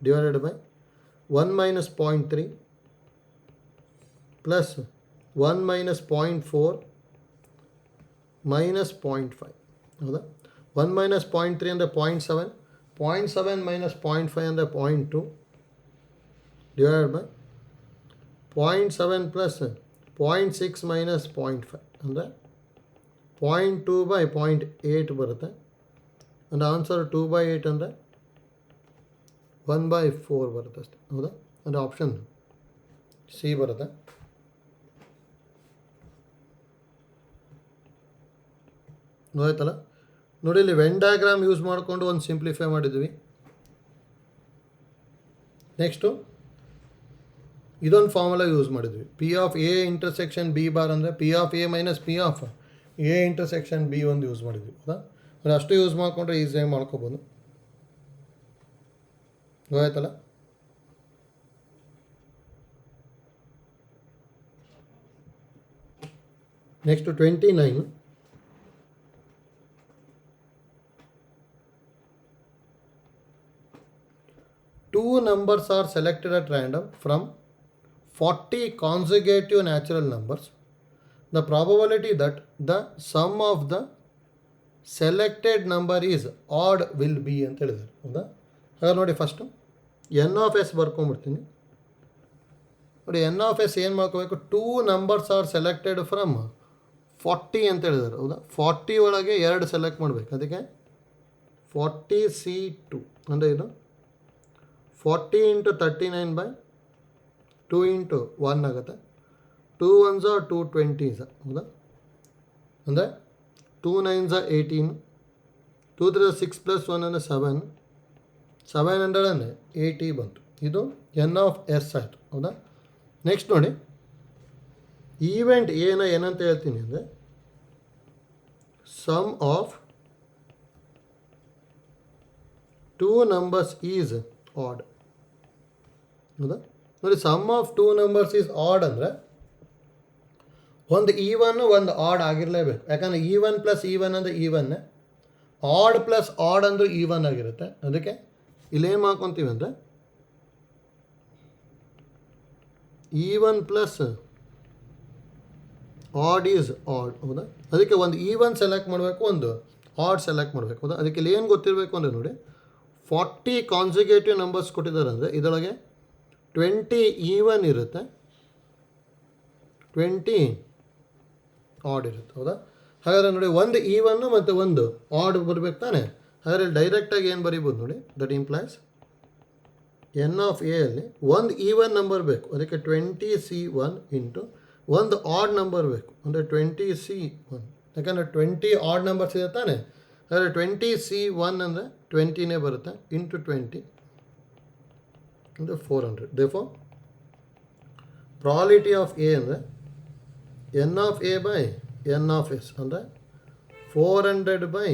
divided by 1 minus 0.3 plus 1 minus 0.4 minus 0.5, ಹೌದಾ? 1 ಮೈನಸ್ 0.3 ಅಂದರೆ 0.7, 0.7 ಮೈನಸ್ 0.5 ಅಂದರೆ 0.2 ಡಿವೈಡೆಡ್ ಬೈ 0.7 ಪ್ಲಸ್ 0.6 ಮೈನಸ್ 0.5 ಅಂದರೆ 0.2 ಬೈ 0.8 ಬರುತ್ತೆ. ಅಂದರೆ ಆನ್ಸರ್ 2/8 ಅಂದರೆ 1/4 ಬರುತ್ತೆ ಅಷ್ಟೇ, ಹೌದಾ? ಅಂದರೆ ಆಪ್ಷನ್ ಸಿ ಬರುತ್ತೆ. ಆಯ್ತಲ್ಲ? ನೋಡಿ, ಇಲ್ಲಿ ವೆನ್ ಡಯಾಗ್ರಾಮ್ ಯೂಸ್ ಮಾಡಿಕೊಂಡು ಒಂದು ಸಿಂಪ್ಲಿಫೈ ಮಾಡಿದ್ವಿ. ನೆಕ್ಸ್ಟು ಇದೊಂದು ಫಾರ್ಮುಲಾ ಯೂಸ್ ಮಾಡಿದ್ವಿ, P of A intersection B bar ಅಂದರೆ P of A minus P of A intersection B ಒಂದು ಯೂಸ್ ಮಾಡಿದ್ವಿ, ಹೌದಾ? ಅಷ್ಟು ಯೂಸ್ ಮಾಡಿಕೊಂಡ್ರೆ ಈಸಿಯಾಗಿ ಮಾಡ್ಕೋಬೋದು. ಗೊತ್ತಾಯ್ತಲ್ಲ? Next 29. Two numbers are selected at random from 40 consecutive natural numbers. The probability that the sum of the selected number is odd will be ಅಂತ ಹೇಳಿದ್ದಾರೆ, ಹೌದಾ? ಹಾಗೆ ನೋಡಿ, ಫಸ್ಟು ಎನ್ ಆಫ್ ಎಸ್ ಬರ್ಕೊಂಡ್ಬಿಡ್ತೀನಿ. ನೋಡಿ, ಎನ್ ಆಫ್ ಎಸ್ ಏನು ಮಾಡ್ಕೋಬೇಕು? 2 ನಂಬರ್ಸ್ ಆರ್ ಸೆಲೆಕ್ಟೆಡ್ ಫ್ರಮ್ 40 ಅಂತ ಹೇಳಿದ್ದಾರೆ, ಹೌದಾ? 40 ಒಳಗೆ 2 ಸೆಲೆಕ್ಟ್ ಮಾಡಬೇಕು, ಅದಕ್ಕೆ 40C2 ಅಂದರೆ ಇದು 40 ಇಂಟು 39/2 ಇಂಟು 1 ಆಗುತ್ತೆ. 2 1s are 2 20s, ಹೌದಾ? ಅಂದರೆ 2 9s are 18, 2 3 6 ಪ್ಲಸ್ 1 ಅಂದರೆ 7, 700 ಅಂದರೆ 80 ಬಂತು. ಇದು ಎನ್ ಆಫ್ ಎಸ್ ಆಯಿತು, ಹೌದಾ? ನೆಕ್ಸ್ಟ್ ನೋಡಿ, ಈವೆಂಟ್ ಏನಂತ ಹೇಳ್ತೀನಿ ಅಂದರೆ sum of 2 numbers is odd, ಹೌದಾ? ನೋಡಿ, sum of 2 numbers is odd ಅಂದರೆ ಒಂದು ಈವನ್ ಒಂದು ಆಡ್ ಆಗಿರಲೇಬೇಕು, ಯಾಕಂದರೆ ಈವನ್ ಪ್ಲಸ್ ಈವನ್ ಅಂದರೆ ಈವನ್ನೇ, ಆಡ್ ಪ್ಲಸ್ ಆಡ್ ಅಂದರೆ ಈವನ್ ಆಗಿರುತ್ತೆ. ಅದಕ್ಕೆ ಇಲ್ಲೇನು ಮಾಡ್ಕೊತೀವಿ ಅಂದರೆ even plus odd is odd, ಹೌದಾ? ಅದಕ್ಕೆ ಒಂದು ಈವನ್ ಸೆಲೆಕ್ಟ್ ಮಾಡಬೇಕು, ಒಂದು ಆಡ್ ಸೆಲೆಕ್ಟ್ ಮಾಡಬೇಕು, ಹೌದಾ? ಅದಕ್ಕೆ ಇಲ್ಲಿ ಏನು ಗೊತ್ತಿರಬೇಕು ಅಂದರೆ ನೋಡಿ, 40 ಕಾನ್ಸಿಕ್ಯೂಟಿವ್ ನಂಬರ್ಸ್ ಕೊಟ್ಟಿದ್ದಾರೆ ಅಂದರೆ ಇದರೊಳಗೆ 20 ಈವನ್ ಇರುತ್ತೆ, 20 ಆಡ್ ಇರುತ್ತೆ, ಹೌದಾ? ಹಾಗಾದರೆ ನೋಡಿ, ಒಂದು ಈವನ್ನು ಮತ್ತು ಒಂದು ಆಡ್ ಬರಬೇಕು ತಾನೆ. ಹಾಗಾದರೆ ಡೈರೆಕ್ಟಾಗಿ ಏನು ಬರೀಬೋದು ನೋಡಿ, that implies N of A ಅಲ್ಲಿ ಒಂದು ಈವನ್ ನಂಬರ್ ಬೇಕು, ಅದಕ್ಕೆ 20C1 ಇಂಟು ಒಂದು ಆಡ್ ನಂಬರ್ ಬೇಕು, ಅಂದರೆ 20C1, ಯಾಕಂದರೆ 20 ಆಡ್ ನಂಬರ್ಸ್ ಇದೆ ತಾನೆ. ಹಾಗಾದರೆ 20C1 ಅಂದರೆ 20ನೇ ಬರುತ್ತೆ, ಇಂಟು 20 ಅಂದರೆ 400. ದೇರ್ಫೋರ್ ಪ್ರಾಲಿಟಿ ಆಫ್ ಎ ಅಂದರೆ N of A by N of S ಅಂದರೆ 400 ಬೈ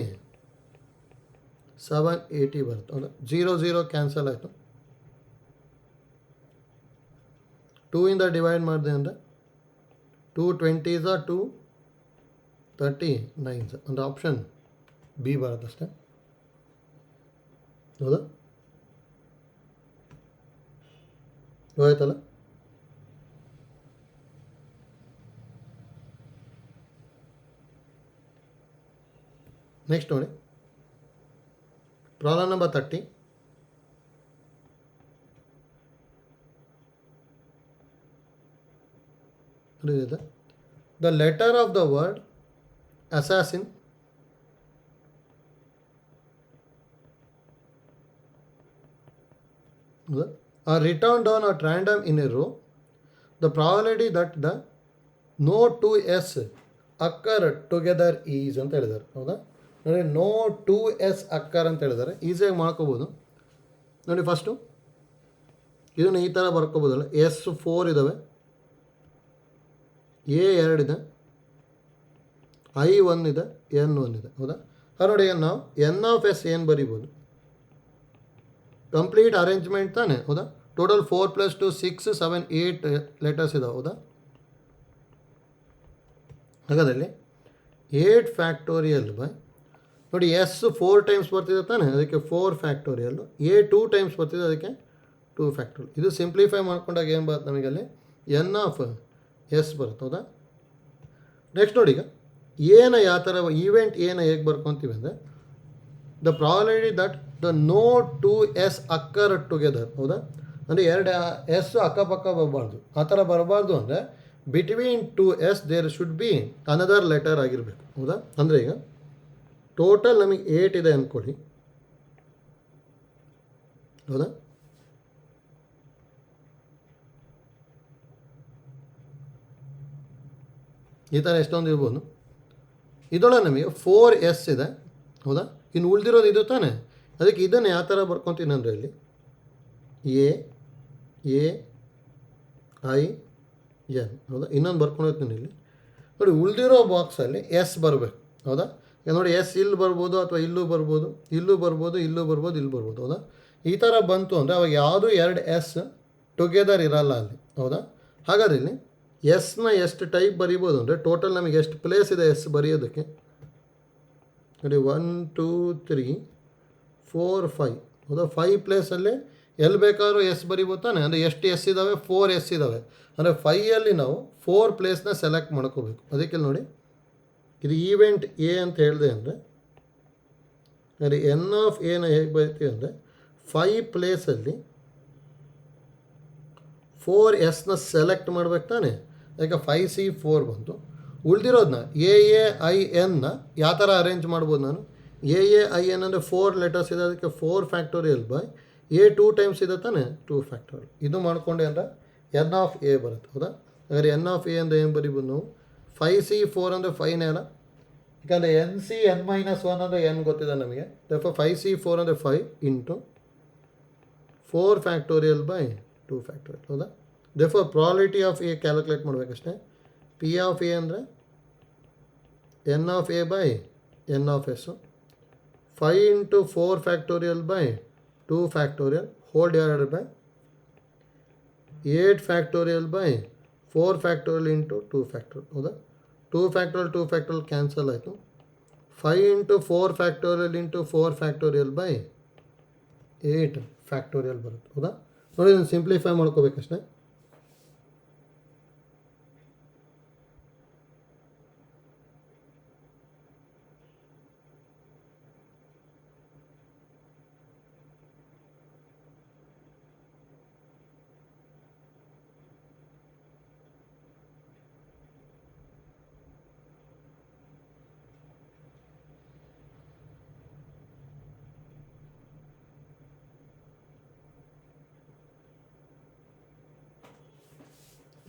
780 ಬರುತ್ತೆ. ಅಂದರೆ 0 ಕ್ಯಾನ್ಸಲ್ ಆಯಿತು. 2 ಡಿವೈಡ್ ಮಾಡಿದೆ ಅಂದರೆ 220 239 ಅಂದರೆ ಆಪ್ಷನ್ ಬಿ ಬರುತ್ತೆ ಅಷ್ಟೇ. ಹೌದಾ? ಹೋಯ್ತಲ್ಲ? ನೆಕ್ಸ್ಟ್ ನೋಡಿ, problem number 30. The letter of the word assassin are written down at random in a row. The probability that the no two s occur together is ಅಂತ ಹೇಳಿದ್ದಾರೆ. ಹೌದಾ? ನೋಡಿ, ನೋ 2s ಅಕ್ಕರ್ ಅಂತ ಹೇಳಿದ್ದಾರೆ. ಈಸಿಯಾಗಿ ಮಾಡ್ಕೋಬೋದು ನೋಡಿ. ಫಸ್ಟು ಇದನ್ನು ಈ ಥರ ಬರ್ಕೋಬೋದಲ್ಲ. S4 ಇದ್ದಾವೆ, A2 ಇದೆ, I1 ಇದೆ, N1 ಇದೆ. ಹೌದಾ? ನೋಡಿ, ನಾವು ಎನ್ ಆಫ್ ಎಸ್ ಏನು ಬರಿಬೋದು? ಕಂಪ್ಲೀಟ್ ಅರೇಂಜ್ಮೆಂಟ್ ತಾನೆ. ಹೌದಾ? ಟೋಟಲ್ 4 + 2 6 7 8 ಲೆಟರ್ಸ್ ಇದಾವೆ. ಹೌದಾ? ಹಾಗಾದಲ್ಲಿ 8 ಫ್ಯಾಕ್ಟೋರಿಯಲ್ ಬೈ ನೋಡಿ, ಎಸ್ 4 ಟೈಮ್ಸ್ ಬರ್ತಿದೆ ತಾನೆ, ಅದಕ್ಕೆ 4 ಫ್ಯಾಕ್ಟೋರಿಯಲ್ಲು. ಎ 2 ಟೈಮ್ಸ್ ಬರ್ತಿದೆ, ಅದಕ್ಕೆ 2 ಫ್ಯಾಕ್ಟೋರಿಯಲ್. ಇದು ಸಿಂಪ್ಲಿಫೈ ಮಾಡ್ಕೊಂಡಾಗ ಏನು ಬರುತ್ತೆ ನಮಗಲ್ಲಿ? ಎನ್ ಆಫ್ ಎಸ್ ಬರುತ್ತೆ. ಹೌದಾ? ನೆಕ್ಸ್ಟ್ ನೋಡಿ, ಈಗ ಏನ ಯಾವ ಥರ ಈವೆಂಟ್ ಏನ ಹೇಗೆ ಬರ್ಕೊತೀವಿ ಅಂದರೆ, the probability that the no 2s occur together. ಹೌದಾ? ಅಂದರೆ 2 ಎಸ್ ಅಕ್ಕಪಕ್ಕ ಬರಬಾರ್ದು. ಆ ಥರ ಬರಬಾರ್ದು ಅಂದರೆ between 2s there should be another letter ಆಗಿರಬೇಕು. ಹೌದಾ? ಅಂದರೆ ಈಗ ಟೋಟಲ್ ನಮಗೆ 8 ಇದೆ ಅಂದ್ಕೊಳ್ಳಿ. ಹೌದಾ? ಈ ಥರ ಎಷ್ಟೊಂದು ಇರ್ಬೋದು. ಇದೊಳಗೆ ನಮಗೆ 4s ಇದೆ. ಹೌದಾ? ಇನ್ನು ಉಳಿದಿರೋದು ಇದು ತಾನೆ, ಅದಕ್ಕೆ ಇದನ್ನು ಯಾವ ಥರ ಬರ್ಕೊತೀನಿ ಅಂದರೆ ಇಲ್ಲಿ AIN. ಹೌದಾ? ಇನ್ನೊಂದು ಬರ್ಕೊಂಡಿರ್ತೀನಿ ಇಲ್ಲಿ ನೋಡಿ. ಉಳಿದಿರೋ ಬಾಕ್ಸಲ್ಲಿ ಎಸ್ ಬರಬೇಕು. ಹೌದಾ? ಈಗ ನೋಡಿ, ಎಸ್ ಇಲ್ಲಿ ಬರ್ಬೋದು, ಅಥವಾ ಇಲ್ಲೂ ಬರ್ಬೋದು, ಇಲ್ಲೂ ಬರ್ಬೋದು, ಇಲ್ಲೂ ಬರ್ಬೋದು, ಇಲ್ಲಿ ಬರ್ಬೋದು. ಹೌದಾ? ಈ ಥರ ಬಂತು ಅಂದರೆ ಅವಾಗ ಯಾವುದು 2 ಎಸ್ ಟುಗೆದರ್ ಇರಲ್ಲ ಅಲ್ಲಿ. ಹೌದಾ? ಹಾಗಾದ್ರೆ ಇಲ್ಲಿ ಎಸ್ನ ಎಷ್ಟು ಟೈಪ್ ಬರಿಬೋದು ಅಂದರೆ, ಟೋಟಲ್ ನಮಗೆ ಎಷ್ಟು ಪ್ಲೇಸ್ ಇದೆ ಎಸ್ ಬರೆಯೋದಕ್ಕೆ ನೋಡಿ. 1 2 3 4 5. ಹೌದಾ? 5 ಪ್ಲೇಸಲ್ಲಿ ಎಲ್ಲಿ ಬೇಕಾದ್ರೂ ಎಸ್ ಬರಿಬೋದು ತಾನೆ. ಅಂದರೆ ಎಷ್ಟು ಎಸ್ ಇದ್ದಾವೆ? 4 ಎಸ್ ಇದ್ದಾವೆ. ಅಂದರೆ 5ಅಲ್ಲಿ ನಾವು 4 ಪ್ಲೇಸ್ನ ಸೆಲೆಕ್ಟ್ ಮಾಡ್ಕೋಬೇಕು. ಅದಕ್ಕೆ ನೋಡಿ, ಇದು ಈವೆಂಟ್ ಎ ಅಂತ ಹೇಳಿದೆ ಅಂದರೆ, ಅಂದರೆ ಎನ್ ಆಫ್ ಎನ ಹೇಗೆ ಬರಿತೀವಿ ಅಂದರೆ, 5 ಪ್ಲೇಸಲ್ಲಿ 4s ಸೆಲೆಕ್ಟ್ ಮಾಡ್ಬೇಕು ತಾನೆ. ಯಾಕೆ 5C4 ಬಂತು. ಉಳಿದಿರೋದನ್ನ AAIN ಯಾವ ಥರ ಅರೇಂಜ್ ಮಾಡ್ಬೋದು ನಾನು? AAIN ಅಂದರೆ 4 ಲೆಟರ್ಸ್ ಇದೆ, ಅದಕ್ಕೆ 4 ಫ್ಯಾಕ್ಟೋರಿಯಲ್ ಬೈ A 2 ಟೈಮ್ಸ್ ಇದೆ ತಾನೆ, 2 ಫ್ಯಾಕ್ಟೋರಿಯಲ್. ಇದು ಮಾಡ್ಕೊಂಡೆ ಅಂದರೆ ಎನ್ ಆಫ್ ಎ ಬರುತ್ತೆ. ಹೌದಾ? ಹಾಗಾದ್ರೆ ಎನ್ ಆಫ್ ಎ ಅಂದರೆ ಏನು ಬರಿಬೋದು ನಾವು? 5C4 ಅಂದರೆ 5ನೇ ಅಲ್ಲ, ಯಾಕಂದರೆ NC(n-1) ಅಂದರೆ ಏನು ಗೊತ್ತಿದೆ ನಮಗೆ. 5C4 ಅಂದರೆ 5 ಇಂಟು 4 ಫ್ಯಾಕ್ಟೋರಿಯಲ್ ಬೈ 2 ಫ್ಯಾಕ್ಟೋರಿಯಲ್. ಹೌದಾ? ಪ್ರಾಬಬಿಲಿಟಿ ಆಫ್ ಎ ಕ್ಯಾಲ್ಕುಲೇಟ್ ಮಾಡಬೇಕಷ್ಟೇ. ಪಿ ಆಫ್ ಎ ಅಂದರೆ N of A by N of S 5 into 4 factorial by 2 factorial whole divided by 8 factorial by 4 factorial into 2 factorial. ಹೌದಾ? 2 ಫ್ಯಾಕ್ಟೋರಿಯಲ್ ಕ್ಯಾನ್ಸಲ್ ಆಯಿತು. 5 into 4 factorial into 4 factorial by 8 factorial ಬರುತ್ತೆ. ಹೌದಾ? ನೋಡಿ, ಇದನ್ನು ಸಿಂಪ್ಲಿಫೈ ಮಾಡ್ಕೋಬೇಕಷ್ಟೇ.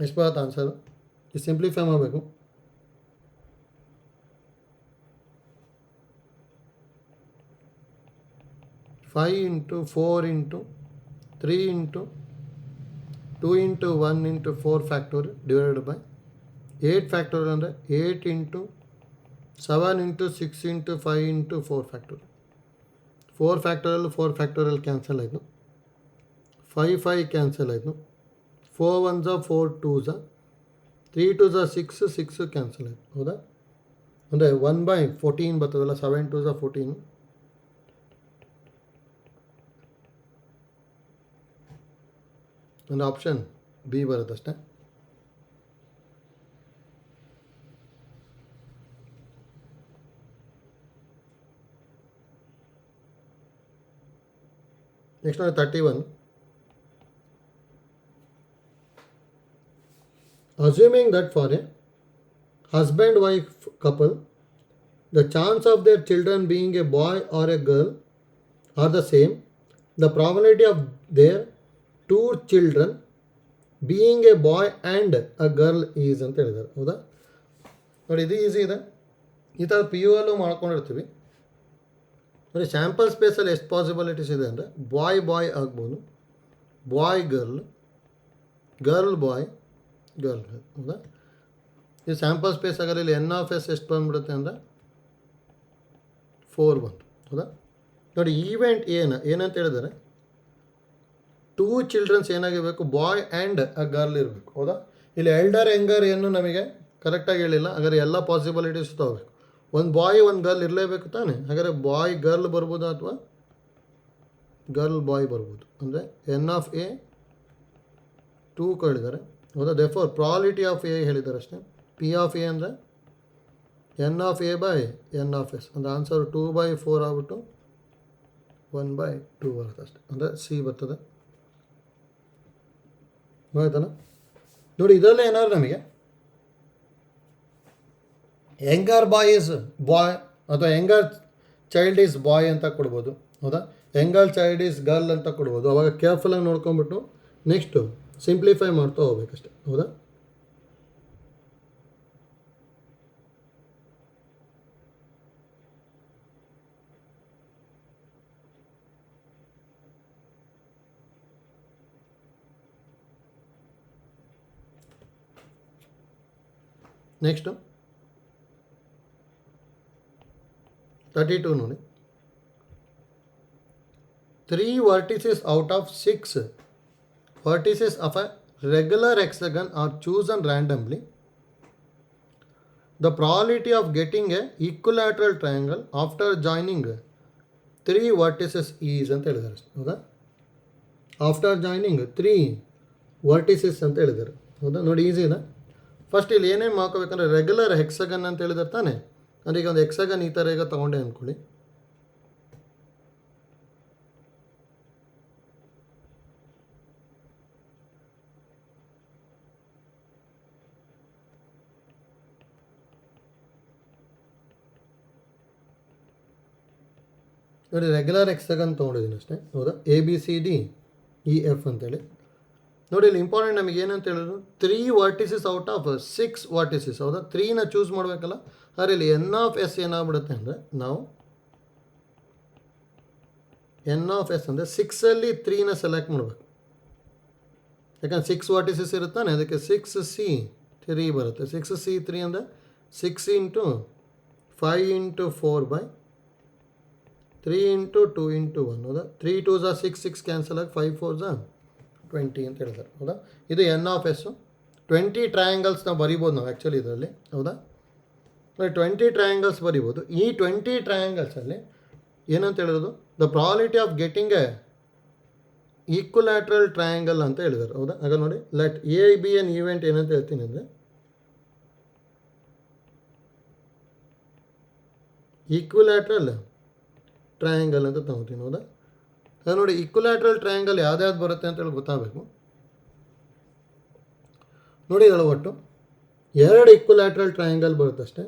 ಎಷ್ಟು ಬರುತ್ತೆ ಆನ್ಸರು? ಇದು ಸಿಂಪ್ಲಿಫೈ ಮಾಡಬೇಕು. Five into 4 into 3 into 2 into 1 into 4 factorial divided by 8 factorial ಅಂದರೆ 8 into 7 into 6 into 5 into 4 factorial. 4 factorial cancel ಆಯಿತು. 5 ಕ್ಯಾನ್ಸಲ್ ಆಯಿತು. 4 1s 4 2s 3 2s 6 ಕ್ಯಾನ್ಸಲ್ ಆಯಿತು. ಹೌದಾ? ಅಂದರೆ 1/14 ಬರ್ತದಲ್ಲ, 7 2s 14. ಅಂದರೆ ಆಪ್ಷನ್ ಬಿ ಬರುತ್ತಷ್ಟೆ. Next 31. Assuming that for a husband-wife couple, the chance of their children being a boy or a girl are the same, the probability of their 2 children being a boy and a girl is ಅಂತ ಹೇಳಿದ್ದಾರೆ. ಹೌದಾ? ನೋಡಿ, ಇದು ಈಸಿ ಇದೆ. ಈ ಥರ ಪಿ ಯು ಅಲ್ಲೂ ಮಾಡ್ಕೊಂಡಿರ್ತೀವಿ. ನೋಡಿ, ಸ್ಯಾಂಪಲ್ ಸ್ಪೇಸಲ್ಲಿ ಎಷ್ಟು ಪಾಸಿಬಿಲಿಟೀಸ್ ಇದೆ ಅಂದರೆ ಬಾಯ್ ಆಗ್ಬೋದು, boy girl, girl boy, girl girl. ಹೌದಾ? ಈ ಸ್ಯಾಂಪಲ್ ಸ್ಪೇಸ್ ಆಗಲಿ ಇಲ್ಲಿ ಎನ್ ಆಫ್ ಎಸ್ ಎಷ್ಟು ಬಂದ್ಬಿಡುತ್ತೆ ಅಂದರೆ 4 ಬಂತು. ಹೌದಾ? ನೋಡಿ, ಈವೆಂಟ್ ಏನಂತ ಹೇಳಿದರೆ 2 ಚಿಲ್ಡ್ರನ್ಸ್ ಏನಾಗಿರಬೇಕು, ಬಾಯ್ ಆ್ಯಂಡ್ ಅ ಗರ್ಲ್ ಇರಬೇಕು. ಹೌದಾ? ಇಲ್ಲಿ ಎಲ್ಡರ್ ಯಂಗರ್ ಏನು ನಮಗೆ ಕರೆಕ್ಟಾಗಿ ಹೇಳಿಲ್ಲ. ಹಾಗಾದ್ರೆ ಎಲ್ಲ ಪಾಸಿಬಿಲಿಟೀಸ್ ತಗೋಬೇಕು. ಒಂದು ಬಾಯ್ ಒಂದು ಗರ್ಲ್ ಇರಲೇಬೇಕು ತಾನೆ. ಹಾಗಾದರೆ ಬಾಯ್ ಗರ್ಲ್ ಬರ್ಬೋದು ಅಥವಾ ಗರ್ಲ್ ಬಾಯ್ ಬರ್ಬೋದು. ಅಂದರೆ ಎನ್ ಆಫ್ ಎ 2 ಕೇಳಿದ್ದಾರೆ. ಹೌದಾ? ದೇರ್ಫೋರ್ ಪ್ರಾಲಿಟಿ ಆಫ್ ಎ ಹೇಳಿದ್ದಾರೆ ಅಷ್ಟೇ. ಪಿ ಆಫ್ ಎ ಅಂದರೆ N of A by N of S. ಅಂದರೆ ಆನ್ಸರ್ 2/4 ಆಗ್ಬಿಟ್ಟು 1/2 ಬರುತ್ತೆ ಅಷ್ಟೇ. ಅಂದರೆ ಸಿ ಬರ್ತದೆ. ಆಯ್ತಲ್ಲ? ನೋಡಿ, ಇದರಲ್ಲೇ ಏನಾದ್ರು ನಮಗೆ ಯಂಗರ್ ಬಾಯ್ ಈಸ್ ಬಾಯ್ ಅಥವಾ ಯಂಗರ್ ಚೈಲ್ಡ್ ಈಸ್ ಬಾಯ್ ಅಂತ ಕೊಡ್ಬೋದು. ಹೌದಾ? ಯಂಗರ್ ಚೈಲ್ಡ್ ಈಸ್ ಗರ್ಲ್ ಅಂತ ಕೊಡ್ಬೋದು. ಅವಾಗ ಕೇರ್ಫುಲ್ಲಾಗಿ ನೋಡ್ಕೊಂಬಿಟ್ಟು ನೆಕ್ಸ್ಟು ಸಿಂಪ್ಲಿಫೈ ಮಾಡ್ತಾ ಹೋಗ್ಬೇಕಷ್ಟೆ. ಹೌದಾ? ನೆಕ್ಸ್ಟು 32 ನೋಡಿ. 3 vertices out of 6 vertices of a regular hexagon are chosen randomly. The probability of getting a equilateral triangle after joining 3 vertices is ಅಂತ ಹೇಳಿದ್ದಾರೆ. ಹೌದಾ? ಆಫ್ಟರ್ ಜಾಯ್ನಿಂಗ್ 3 ವರ್ಟಿಸಸ್ ಅಂತ ಹೇಳಿದ್ದಾರೆ. ಹೌದಾ? ನೋಡಿ, ಈಸಿ ಇದೆ. ಫಸ್ಟ್ ಇಲ್ಲಿ ಏನೇನು ಮಾಡ್ಕೋಬೇಕಂದ್ರೆ ರೆಗ್ಯುಲರ್ ಹೆಕ್ಸಗನ್ ಅಂತ ಹೇಳಿದ್ರೆ ತಾನೆ. ಅಂದರೆ ಈಗ ಒಂದು ಹೆಕ್ಸಗನ್ ಈ ಥರ ಈಗ ತೊಗೊಂಡೆ ಅಂದ್ಕೊಳ್ಳಿ. ನೋಡಿ, ರೆಗ್ಯುಲರ್ ಹೆಕ್ಸಗನ್ ತೊಗೊಂಡಿದ್ದೀನಿ ಅಷ್ಟೇ. ಹೌದಾ? ABCDEF ಅಂತೇಳಿ. ನೋಡಿ, ಇಲ್ಲಿ ಇಂಪಾರ್ಟೆಂಟ್ ನಮಗೆ ಏನಂತ ಹೇಳಿದ್ರು, 3 ವರ್ಟಿಸಸ್ ಔಟ್ ಆಫ್ 6 ವರ್ಟಿಸಸ್. ಹೌದಾ? 3ನ ಚೂಸ್ ಮಾಡಬೇಕಲ್ಲ. ಆದರೆ ಇಲ್ಲಿ ಎನ್ ಆಫ್ ಎಸ್ ಏನಾಗ್ಬಿಡುತ್ತೆ ಅಂದರೆ ನಾವು ಎನ್ ಆಫ್ ಎಸ್ ಅಂದರೆ 6ಅಲ್ಲಿ 3ನ ಸೆಲೆಕ್ಟ್ ಮಾಡಬೇಕು. ಯಾಕಂದ್ರೆ 6 ವರ್ಟಿಸಸ್ ಇರುತ್ತಾನೆ. ಅದಕ್ಕೆ 6C3 ಬರುತ್ತೆ. 6C3 ಅಂದರೆ 6 ಇಂಟು 5 ಇಂಟು 4/3 ಇಂಟು 2 ಇಂಟು 1. ಹೌದಾ? 3 2s 6 ಕ್ಯಾನ್ಸಲ್ ಆಗಿ 5 4s 20 ಅಂತ ಹೇಳಿದ್ದಾರೆ. ಹೌದಾ? ಇದು ಎನ್ ಆಫ್ ಎಸ್ಸು. 20 ಟ್ರಯಾಂಗಲ್ಸ್ನ ಬರಿಬೋದು ನಾವು ಆ್ಯಕ್ಚುಲಿ ಇದರಲ್ಲಿ. ಹೌದಾ? 20 ಟ್ರಯಾಂಗಲ್ಸ್ ಬರಿಬೋದು. ಈ 20 ಟ್ರಯಾಂಗಲ್ಸಲ್ಲಿ ಏನಂತ ಹೇಳಿರೋದು, the probability of getting A ಈಕ್ವಲ್ಯಾಟ್ರಲ್ triangle ಅಂತ ಹೇಳಿದ್ದಾರೆ. ಹೌದಾ? ಆಗ ನೋಡಿ, let A B an event ಏನಂತ ಹೇಳ್ತೀನಿ ಅಂದರೆ ಈಕ್ವಲ್ಯಾಟ್ರಲ್ ಟ್ರಯಾಂಗಲ್ ಅಂತ ತಗೋತೀನಿ. ಹೌದಾ? ಅದು ನೋಡಿ, ಈಕ್ವಲ್ಯಾಟ್ರಲ್ ಟ್ರಯಾಂಗಲ್ ಯಾವ್ದು ಬರುತ್ತೆ ಅಂತೇಳಿ ಗೊತ್ತಾಗಬೇಕು. ನೋಡಿ, ಇದರಲ್ಲಿ ಒಟ್ಟು 2 ಈಕ್ವಲ್ಯಾಟ್ರಲ್ ಟ್ರಯಾಂಗಲ್ ಬರುತ್ತಷ್ಟೇ.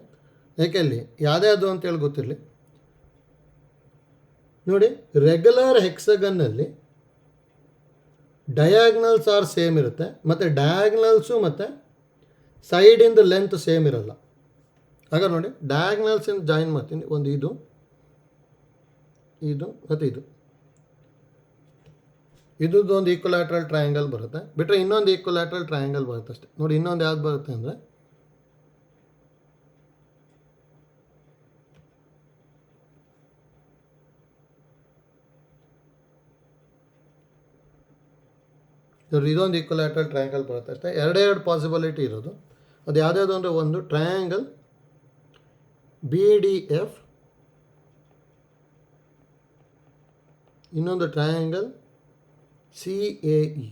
ಯಾಕೆ ಅಲ್ಲಿ ಯಾವ್ದು ಅಂತೇಳಿ ಗೊತ್ತಿರಲಿ. ನೋಡಿ, ರೆಗ್ಯುಲರ್ ಹೆಕ್ಸಗನ್ನಲ್ಲಿ ಡಯಾಗ್ನಲ್ಸ್ ಆರ್ ಸೇಮ್ ಇರುತ್ತೆ, ಮತ್ತು ಡಯಾಗ್ನಲ್ಸು ಮತ್ತು ಸೈಡಿಂದ ಲೆಂತ್ ಸೇಮ್ ಇರಲ್ಲ. ಆಗ ನೋಡಿ, ಡಯಾಗ್ನಲ್ಸಿಂದ ಜಾಯಿನ್ ಮಾಡ್ತೀನಿ. ಒಂದು ಇದು ಮತ್ತು ಇದು. ಇದೊಂದು ಈಕ್ವಲ್ಯಾಟ್ರಲ್ ಟ್ರಯಾಂಗಲ್ ಬರುತ್ತೆ. ಬಿಟ್ಟರೆ ಇನ್ನೊಂದು ಈಕ್ವಲ್ಯಾಟ್ರಲ್ ಟ್ರಯಾಂಗಲ್ ಬರುತ್ತೆ ಅಷ್ಟೇ. ನೋಡಿ ಇನ್ನೊಂದು ಯಾವ್ದು ಬರುತ್ತೆ ಅಂದರೆ ಇದೊಂದು ಈಕ್ವಲ್ಯಾಟ್ರಲ್ ಟ್ರಯಾಂಗಲ್ ಬರುತ್ತೆ ಅಷ್ಟೇ. ಎರಡೆರಡು ಪಾಸಿಬಿಲಿಟಿ ಇರೋದು. ಅದು ಯಾವುದ್ಯಾವುದು ಅಂದರೆ ಒಂದು ಟ್ರಯಾಂಗಲ್ BDF, ಇನ್ನೊಂದು ಟ್ರಯಾಂಗಲ್ CAE.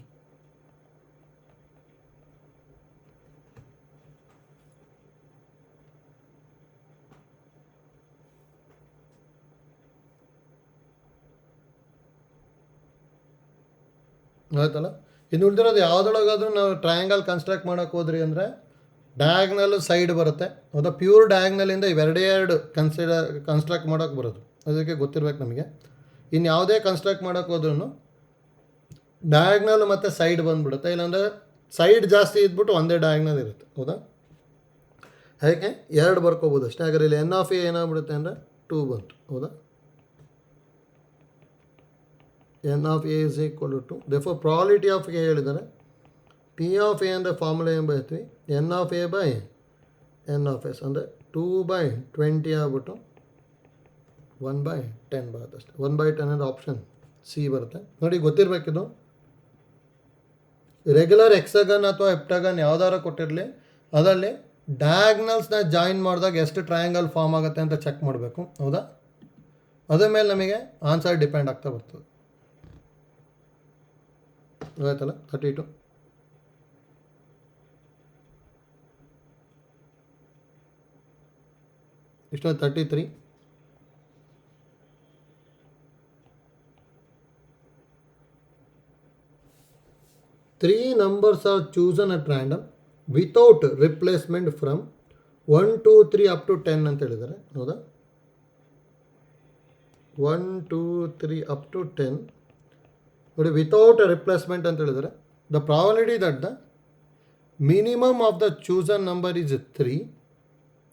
ಆಯ್ತಲ್ಲ. ಇನ್ನು ಉಳಿದಿರೋದು ಯಾವುದೊಳಗಾದ್ರೂ ನಾವು ಟ್ರಯಾಂಗಲ್ ಕನ್ಸ್ಟ್ರಕ್ಟ್ ಮಾಡೋಕೆ ಹೋದ್ರಿ ಅಂದರೆ ಡಯಾಗ್ನಲ್ಲು ಸೈಡ್ ಬರುತ್ತೆ. ಹೌದಾ, ಪ್ಯೂರ್ ಡಯಾಗ್ನಲಿಂದ ಇವೆರಡು ಕನ್ಸ್ಟ್ರಕ್ಟ್ ಮಾಡೋಕೆ ಬರೋದು. ಅದಕ್ಕೆ ಗೊತ್ತಿರ್ಬೇಕು ನಮಗೆ. ಇನ್ನು ಯಾವುದೇ ಕನ್ಸ್ಟ್ರಕ್ಟ್ ಮಾಡೋಕೆ ಹೋದ್ರೂ ಡಯಾಗ್ನಲ್ ಮತ್ತು ಸೈಡ್ ಬಂದುಬಿಡುತ್ತೆ. ಇಲ್ಲಾಂದರೆ ಸೈಡ್ ಜಾಸ್ತಿ ಇದ್ಬಿಟ್ಟು ಒಂದೇ ಡಯಾಗ್ನಲ್ ಇರುತ್ತೆ. ಹೌದಾ, ಅದಕ್ಕೆ ಎರಡು ಬರ್ಕೋಬೋದು ಅಷ್ಟೇ. ಹಾಗಾದ್ರೆ ಇಲ್ಲಿ N(A) ಏನಾಗ್ಬಿಡುತ್ತೆ ಅಂದರೆ 2 ಬಂತು. ಹೌದಾ, N(A) is equal to 2. therefore probability of A ಹೇಳಿದ್ದಾರೆ. P(A) ಅಂದರೆ ಫಾರ್ಮುಲಾ ಏನು ಬರೀತೀವಿ, N(A)/N(S) ಅಂದರೆ 2/20 ಆಗ್ಬಿಟ್ಟು 1/10 ಬರುತ್ತೆ ಅಷ್ಟೇ. 1/10 ಅಂದರೆ ಆಪ್ಷನ್ ಸಿ ಬರುತ್ತೆ. ನೋಡಿ ಗೊತ್ತಿರಬೇಕಿದು. ರೆಗ್ಯುಲರ್ ಎಕ್ಸಗನ್ ಅಥವಾ ಎಪ್ಟಗನ್ ಯಾವ್ದಾರು ಕೊಟ್ಟಿರಲಿ, ಅದರಲ್ಲಿ ಡಯಾಗ್ನಲ್ಸ್ನ ಜಾಯಿನ್ ಮಾಡಿದಾಗ ಎಷ್ಟು ಟ್ರಯಾಂಗಲ್ ಫಾರ್ಮ್ ಆಗುತ್ತೆ ಅಂತ ಚೆಕ್ ಮಾಡಬೇಕು. ಹೌದಾ, ಅದ್ರ ಮೇಲೆ ನಮಗೆ ಆನ್ಸರ್ ಡಿಪೆಂಡ್ ಆಗ್ತಾ ಬರ್ತದೆ. ಆಯ್ತಲ್ಲ. 32 ಇಷ್ಟು 33. Three numbers are chosen at random without replacement from 1, 2, 3 up to 10 ಅಂತ ಹೇಳಿದ್ದಾರೆ. ಹೌದಾ, 1, 2, 3 up to 10 ನೋಡಿ, ವಿತೌಟ್ ರಿಪ್ಲೇಸ್ಮೆಂಟ್ ಅಂತ ಹೇಳಿದ್ದಾರೆ. The probability that the minimum of the chosen number is 3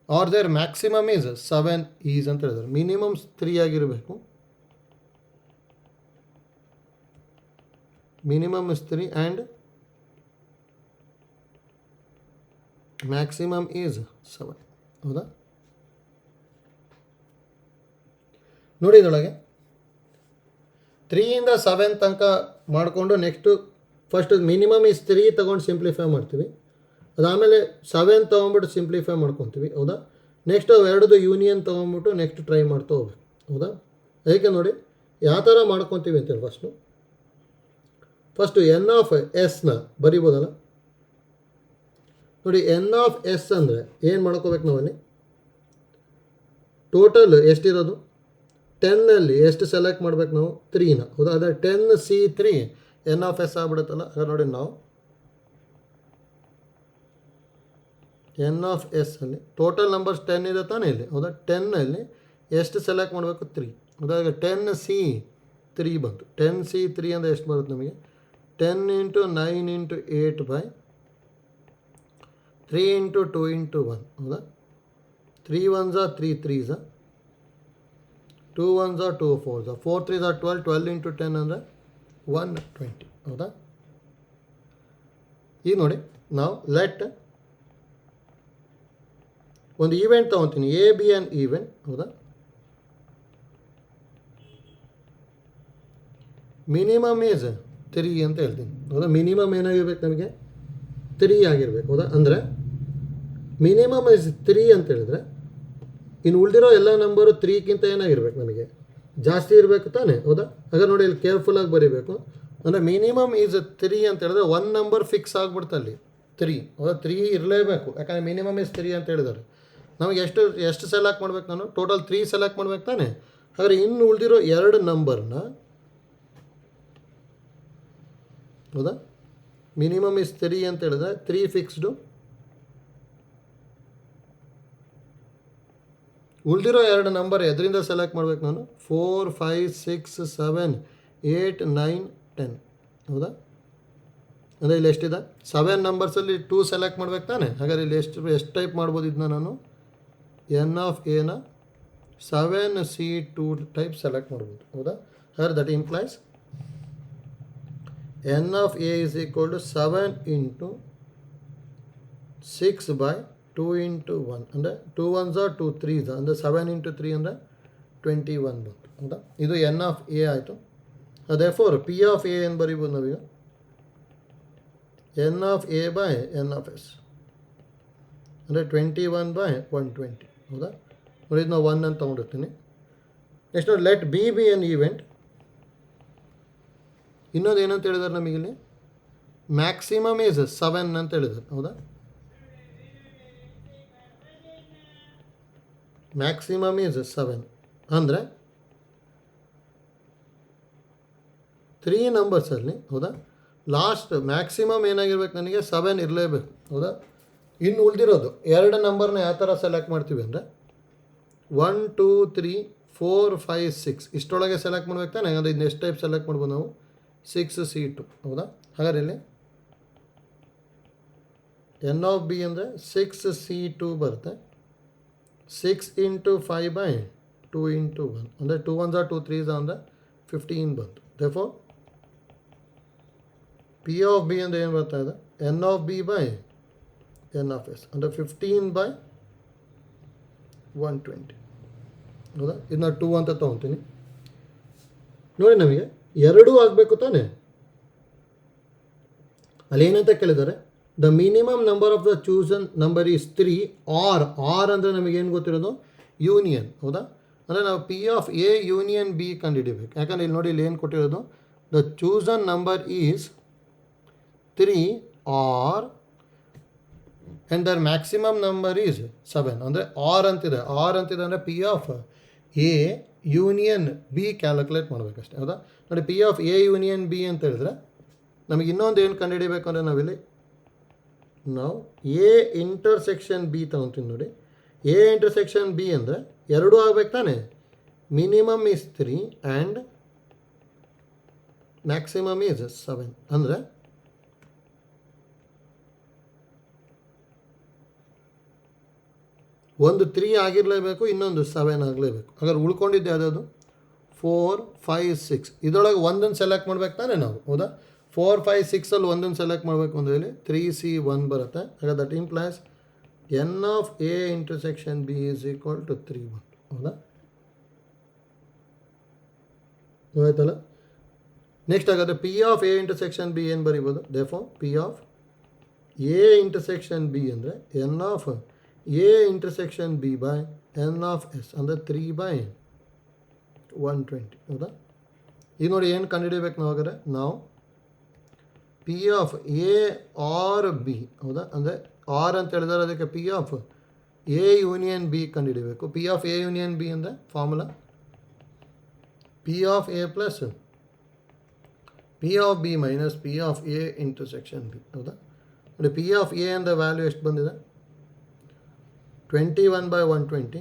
or their maximum is 7 is ಅಂತ ಹೇಳಿದ್ದಾರೆ. ಮಿನಿಮಮ್ 3 ಆಗಿರಬೇಕು. Minimum is 3 and maximum is 7. ಹೌದಾ, ನೋಡಿ ಇದರೊಳಗೆ 3 ಇಂದ 7 ತನಕ ಮಾಡಿಕೊಂಡು ನೆಕ್ಸ್ಟು ಫಸ್ಟ್ ಮಿನಿಮಮ್ ಈಸ್ 3 ತೊಗೊಂಡು ಸಿಂಪ್ಲಿಫೈ ಮಾಡ್ತೀವಿ. ಅದಾದಮೇಲೆ 7 ತೊಗೊಂಬಿಟ್ಟು ಸಿಂಪ್ಲಿಫೈ ಮಾಡ್ಕೊತೀವಿ. ಹೌದಾ, ನೆಕ್ಸ್ಟ್ ಅವೆರಡದು ಯೂನಿಯನ್ ತೊಗೊಂಬಿಟ್ಟು ನೆಕ್ಸ್ಟ್ ಟ್ರೈ ಮಾಡ್ತಾ ಹೋಗ್ಬೇಕು. ಹೌದಾ, ಅದಕ್ಕೆ ನೋಡಿ ಯಾವ ಥರ ಮಾಡ್ಕೊತೀವಿ ಅಂತೇಳಿ ಫಸ್ಟು N(S)ನ ಬರಿಬೋದಲ್ಲ. ನೋಡಿ N(S) ಅಂದರೆ ಏನು ಮಾಡ್ಕೋಬೇಕು ನಾವಲ್ಲಿ, ಟೋಟಲ್ ಎಷ್ಟಿರೋದು 10ನಲ್ಲಿ ಎಷ್ಟು ಸೆಲೆಕ್ಟ್ ಮಾಡ್ಬೇಕು ನಾವು, 3ನ. ಹೌದಾ, ಅದೇ 10C3 N(S) ಆಗ್ಬಿಡುತ್ತಲ್ಲ. ಹಾಗೆ ನೋಡಿ ನಾವು N(S) ಅಲ್ಲಿ ಟೋಟಲ್ ನಂಬರ್ಸ್ 10 ಇದೆ ತಾನೇ ಇಲ್ಲಿ. ಹೌದಾ, 10ನಲ್ಲಿ ಎಷ್ಟು ಸೆಲೆಕ್ಟ್ ಮಾಡಬೇಕು, 3. ಹೌದಾ, ಈಗ 10C3 ಬಂತು. 10C3 ಅಂದರೆ ಎಷ್ಟು ಬರುತ್ತೆ ನಮಗೆ, 10 × 9 × 8/3 × 2 × 1. ಹೌದಾ, 3 1s are 3 3s are 2 1s are 2 4s are 4 3s are 12. 12 × 10 ಅಂದರೆ 120. ಹೌದಾ, ಈಗ ನೋಡಿ ನಾವು ಲೆಟ್ ಒಂದು ಈವೆಂಟ್ ತೊಗೊತೀನಿ, AB ಆ್ಯನ್ ಈವೆಂಟ್. ಹೌದಾ, ಮಿನಿಮಮ್ ಈಸ್ 3 ಅಂತ ಹೇಳ್ತೀನಿ. ಹೌದಾ, ಮಿನಿಮಮ್ ಏನಾಗಿರ್ಬೇಕು ನಮಗೆ, 3 ಆಗಿರ್ಬೇಕು. ಹೌದಾ, ಅಂದರೆ ಮಿನಿಮಮ್ ಇಸ್ 3 ಅಂತ ಹೇಳಿದ್ರೆ ಇನ್ನು ಉಳಿದಿರೋ ಎಲ್ಲ ನಂಬರು 3ಗಿಂತ ಏನಾಗಿರ್ಬೇಕು, ನಮಗೆ ಜಾಸ್ತಿ ಇರಬೇಕು ತಾನೇ. ಹೌದಾ, ಹಾಗಾದ್ರೆ ನೋಡಿ ಇಲ್ಲಿ ಕೇರ್ಫುಲ್ಲಾಗಿ ಬರೀಬೇಕು. ಅಂದರೆ ಮಿನಿಮಮ್ ಈಸ್ 3 ಅಂತ ಹೇಳಿದ್ರೆ 1 ನಂಬರ್ ಫಿಕ್ಸ್ ಆಗಿಬಿಡ್ತು ಅಲ್ಲಿ 3. ಹೌದಾ, 3 ಇರಲೇಬೇಕು. ಯಾಕಂದರೆ ಮಿನಿಮಮ್ ಇಸ್ 3 ಅಂತ ಹೇಳಿದ್ದಾರೆ. ನಮಗೆ ಎಷ್ಟು ಸೆಲೆಕ್ಟ್ ಮಾಡ್ಬೇಕು, ನಾನು ಟೋಟಲ್ 3 ಸೆಲೆಕ್ಟ್ ಮಾಡ್ಬೇಕು ತಾನೆ. ಹಾಗಾದ್ರೆ ಇನ್ನು ಉಳಿದಿರೋ 2 ನಂಬರ್ನ, ಹೌದಾ, ಮಿನಿಮಮ್ ಇಸ್ 3 ಅಂತ ಹೇಳಿದ್ರೆ 3 ಫಿಕ್ಸ್ಡು, ಉಳಿದಿರೋ 2 ನಂಬರ್ ಎದರಿಂದ ಸೆಲೆಕ್ಟ್ ಮಾಡ್ಬೇಕು ನಾನು, 4 5 6 7 8 9 10. ಹೌದಾ, ಅಂದರೆ ಇಲ್ಲಿ ಎಷ್ಟಿದೆ, 7 ನಂಬರ್ಸಲ್ಲಿ 2 ಸೆಲೆಕ್ಟ್ ಮಾಡ್ಬೇಕು ತಾನೆ. ಹಾಗಾದ್ರೆ ಇಲ್ಲಿ ಎಷ್ಟು ಟೈಪ್ ಮಾಡ್ಬೋದು ಇದನ್ನ ನಾನು, N(A)ನ 7C2 ಟೈಪ್ ಸೆಲೆಕ್ಟ್ ಮಾಡ್ಬೋದು. ಹೌದಾ, ಹಾಗಾದ್ರೆ that implies N of A is equal to 7 into 6 by 2 into 1 ಅಂದರೆ 2 1s are 2 3s ಅಂದರೆ 7 ಇಂಟು 3 ಅಂದರೆ 21 ಬಂತು ಹೌದಾ. ಇದು ಎನ್ ಆಫ್ ಎ ಆಯಿತು. therefore ಪಿ ಆಫ್ ಎ ಏನು ಬರೀಬೋದು ನಾವೀಗ, N of A by N of S ಅಂದರೆ 21 ಬೈ 120 ಹೌದಾ. ನೋಡಿ ನಾವು 1 ಅಂತ ತೊಗೊಂಡಿರ್ತೀನಿ. ನೆಕ್ಸ್ಟ್ ನೋಡಿ let B be an event. ಇನ್ನೊಂದು ಏನಂತ ಹೇಳಿದಾರೆ ನಮಗಿಲ್ಲಿ, ಮ್ಯಾಕ್ಸಿಮಮ್ ಈಸ್ 7 ಅಂತ ಹೇಳಿದ್ದಾರೆ ಹೌದಾ. ಮ್ಯಾಕ್ಸಿಮಮ್ ಈಸ್ 7 ಅಂದರೆ 3 ನಂಬರ್ಸಲ್ಲಿ ಹೌದಾ ಲಾಸ್ಟ್ ಮ್ಯಾಕ್ಸಿಮಮ್ ಏನಾಗಿರ್ಬೇಕು, ನನಗೆ 7 ಇರಲೇಬೇಕು ಹೌದಾ. ಇನ್ನು ಉಳಿದಿರೋದು 2 ನಂಬರ್ನ ಯಾವ ಥರ ಸೆಲೆಕ್ಟ್ ಮಾಡ್ತೀವಿ ಅಂದರೆ 1 2 3 4 5 6 ಇಷ್ಟರೊಳಗೆ ಸೆಲೆಕ್ಟ್ ಮಾಡ್ಬೇಕು ತಾನೆ. ಹಾಗಾದ್ರೆ ಇದು ನೆಕ್ಸ್ಟ್ ಟೈಪ್ ಸೆಲೆಕ್ಟ್ ಮಾಡ್ಬೋದು ನಾವು 6C2 ಹೌದಾ. ಹಾಗಾದ್ರೆ ಇಲ್ಲಿ ಎನ್ ಆಫ್ ಬಿ ಅಂದರೆ 6C2 ಬರುತ್ತೆ. 6 ಇಂಟು 5 ಬೈ 2 ಇಂಟು 1 ಅಂದರೆ 2 1s are 2 3s ಅಂದರೆ 15 ಬಂತು. therefore ಪಿ ಆಫ್ ಬಿ ಅಂದರೆ ಏನು ಬರ್ತಾ ಇದೆ, N of B by N of S ಅಂದರೆ 15 ಬೈ 120 ಹೌದಾ. ಇದನ್ನ 2 ಅಂತ ತೊಗೊತೀನಿ. ನೋಡಿ ನಮಗೆ ಎರಡೂ ಆಗಬೇಕು ತಾನೆ. ಅಲ್ಲಿ ಏನಂತ ಕೇಳಿದ್ದಾರೆ, the minimum number of the chosen number is 3 or ಅಂದರೆ ನಮಗೇನು ಗೊತ್ತಿರೋದು ಯೂನಿಯನ್ ಹೌದಾ. ಅಂದರೆ ನಾವು P of A union B ಕಂಡುಹಿಡಿಬೇಕು. ಯಾಕಂದರೆ ಇಲ್ಲಿ ನೋಡಿ ಇಲ್ಲಿ ಏನು ಕೊಟ್ಟಿರೋದು, the chosen number is 3 or and the maximum number is 7 ಅಂದರೆ ಆರ್ ಅಂತಿದೆ ಅಂದರೆ P of A union B calculate ಮಾಡಬೇಕಷ್ಟೇ ಹೌದಾ. ನೋಡಿ P of A union B ಅಂತ ಹೇಳಿದ್ರೆ ನಮಗೆ ಇನ್ನೊಂದು ಏನು ಕಂಡುಹಿಡಿಬೇಕು ಅಂದರೆ ನಾವಿಲ್ಲಿ ನಾವು ಎ ಇಂಟರ್ಸೆಕ್ಷನ್ ಬಿ ತಗೊತೀವಿ. ನೋಡಿ ಎ ಇಂಟರ್ಸೆಕ್ಷನ್ ಬಿ ಅಂದರೆ ಎರಡೂ ಆಗ್ಬೇಕು ತಾನೆ. Minimum is 3 and maximum is 7 ಅಂದರೆ ಒಂದು 3 ಆಗಿರಲೇಬೇಕು, ಇನ್ನೊಂದು 7 ಆಗಲೇಬೇಕು. ಹಾಗಾದ್ರೆ ಉಳ್ಕೊಂಡಿದ್ದು ಯಾವುದಾದ್ರು 4 5 6 ಇದರೊಳಗೆ ಒಂದನ್ನು ಸೆಲೆಕ್ಟ್ ಮಾಡ್ಬೇಕು ತಾನೆ ನಾವು ಹೌದಾ. 4 5 6ಅಲ್ಲಿ ಒಂದನ್ನು ಸೆಲೆಕ್ಟ್ ಮಾಡಬೇಕು ಅಂದರೆ ಇಲ್ಲಿ 3C1 ಬರುತ್ತೆ. ಹಾಗಾದ್ರೆ that implies N of A intersection B is equal to 3 ಬಂತು ಹೌದಾ. ಆಯ್ತಲ್ಲ. ನೆಕ್ಸ್ಟ್ ಹಾಗಾದರೆ P of A intersection B ಏನು ಬರೀಬೋದು, therefore P of A intersection B ಅಂದರೆ N of A intersection B by N of S ಅಂದರೆ 3 ಬೈ 120 ಹೌದಾ. ಈಗ ನೋಡಿ ಏನು ಕಂಡುಹಿಡಿಬೇಕು ನಾವು, ಹಾಗಾದರೆ ನಾವು P of A or B ಹೌದಾ. ಅಂದರೆ ಆರ್ ಅಂತ ಹೇಳಿದರೆ ಅದಕ್ಕೆ P of A union B ಕಂಡುಹಿಡಿಬೇಕು. P of A union B ಅಂದರೆ formula P of A plus P of B minus P of A intersection B ಹೌದಾ. ನೋಡಿ ಪಿ ಆಫ್ ಎ ಅಂದರೆ ವ್ಯಾಲ್ಯೂ ಎಷ್ಟು ಬಂದಿದೆ, 21 by 120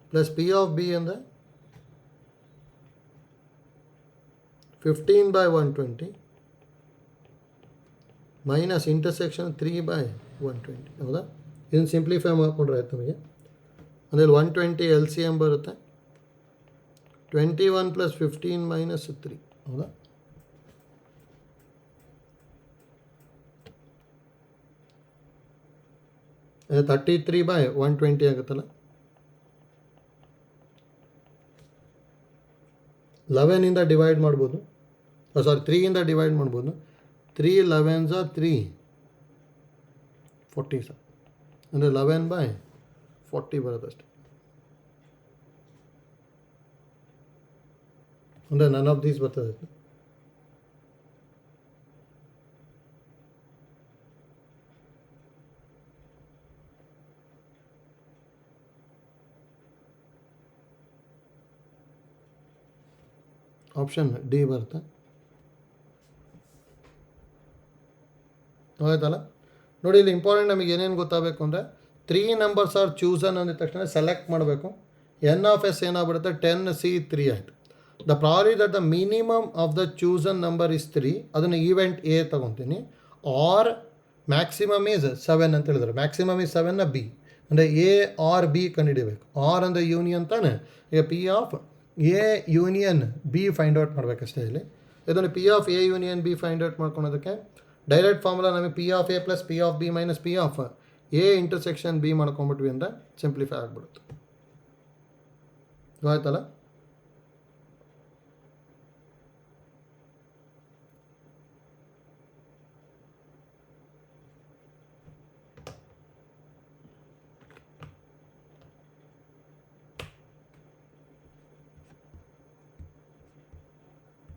plus P of B ಅಂದರೆ 15 by 120 ಮೈನಸ್ ಇಂಟರ್ಸೆಕ್ಷನ್ 3 by 120 ಹೌದಾ. ಇದನ್ನು ಸಿಂಪ್ಲಿಫೈ ಮಾಡಿಕೊಂಡ್ರೆ ಆಯ್ತು ನಮಗೆ. ಅಂದರೆ 120 ಎಲ್ ಸಿ ಎಮ್ ಬರುತ್ತೆ. 21 ಪ್ಲಸ್ 15 ಮೈನಸ್ 3 ಹೌದಾ. ಅದು 33 by 120 ಆಗುತ್ತಲ್ಲ. 11ಇಂದ ಡಿವೈಡ್ ಮಾಡ್ಬೋದು, 3ಇಂದ ಡಿವೈಡ್ ಮಾಡ್ಬೋದು. 3 11s are 3 40 ಸರ್ ಅಂದರೆ 11 by 40 ಬರುತ್ತೆ ಅಷ್ಟೆ. ಅಂದರೆ ನನ್ ಆಫ್ ದೀಸ್ ಬರ್ತದೆ. ಆಪ್ಷನ್ ಡಿ ಬರುತ್ತೆ ಆಯ್ತಲ್ಲ. ನೋಡಿ ಇಲ್ಲಿ ಇಂಪಾರ್ಟೆಂಟ್ ನಮಗೆ ಏನೇನು ಗೊತ್ತಾಗಬೇಕು ಅಂದರೆ 3 ನಂಬರ್ಸ್ ಆರ್ ಚೂಸನ್ ಅಂದಿದ ತಕ್ಷಣ ಸೆಲೆಕ್ಟ್ ಮಾಡಬೇಕು. ಎನ್ ಆಫ್ ಎಸ್ ಏನಾಗ್ಬಿಡುತ್ತೆ 10C3 ಆಯಿತು. The problem that the minimum of the chosen number is 3 ಅದನ್ನು ಈವೆಂಟ್ ಎ ತೊಗೊತೀನಿ. ಆರ್ ಮ್ಯಾಕ್ಸಿಮಮ್ ಈಸ್ 7 ಅಂತ ಹೇಳಿದ್ರು. ಮ್ಯಾಕ್ಸಿಮಮ್ ಈಸ್ 7ನ ಬಿ ಅಂದರೆ ಎ ಆರ್ ಬಿ ಕಂಡುಹಿಡಿಬೇಕು. ಆರ್ ಅಂದರೆ ಯೂನಿಯನ್ ತಾನೆ. ಈಗ P of A union B find out ಮಾಡಬೇಕಷ್ಟೇ ಇಲ್ಲಿ. ಇದನ್ನು P of A union B find out ಮಾಡ್ಕೊಳೋದಕ್ಕೆ ಡೈರೆಕ್ಟ್ ಫಾರ್ಮುಲಾ ನಮಗೆ P of A plus P of B minus P of A intersection B ಮಾಡ್ಕೊಂಬಿಟ್ವಿ ಅಂದರೆ ಸಿಂಪ್ಲಿಫೈ ಆಗಿಬಿಡುತ್ತೆ. ಆಯ್ತಲ್ಲ.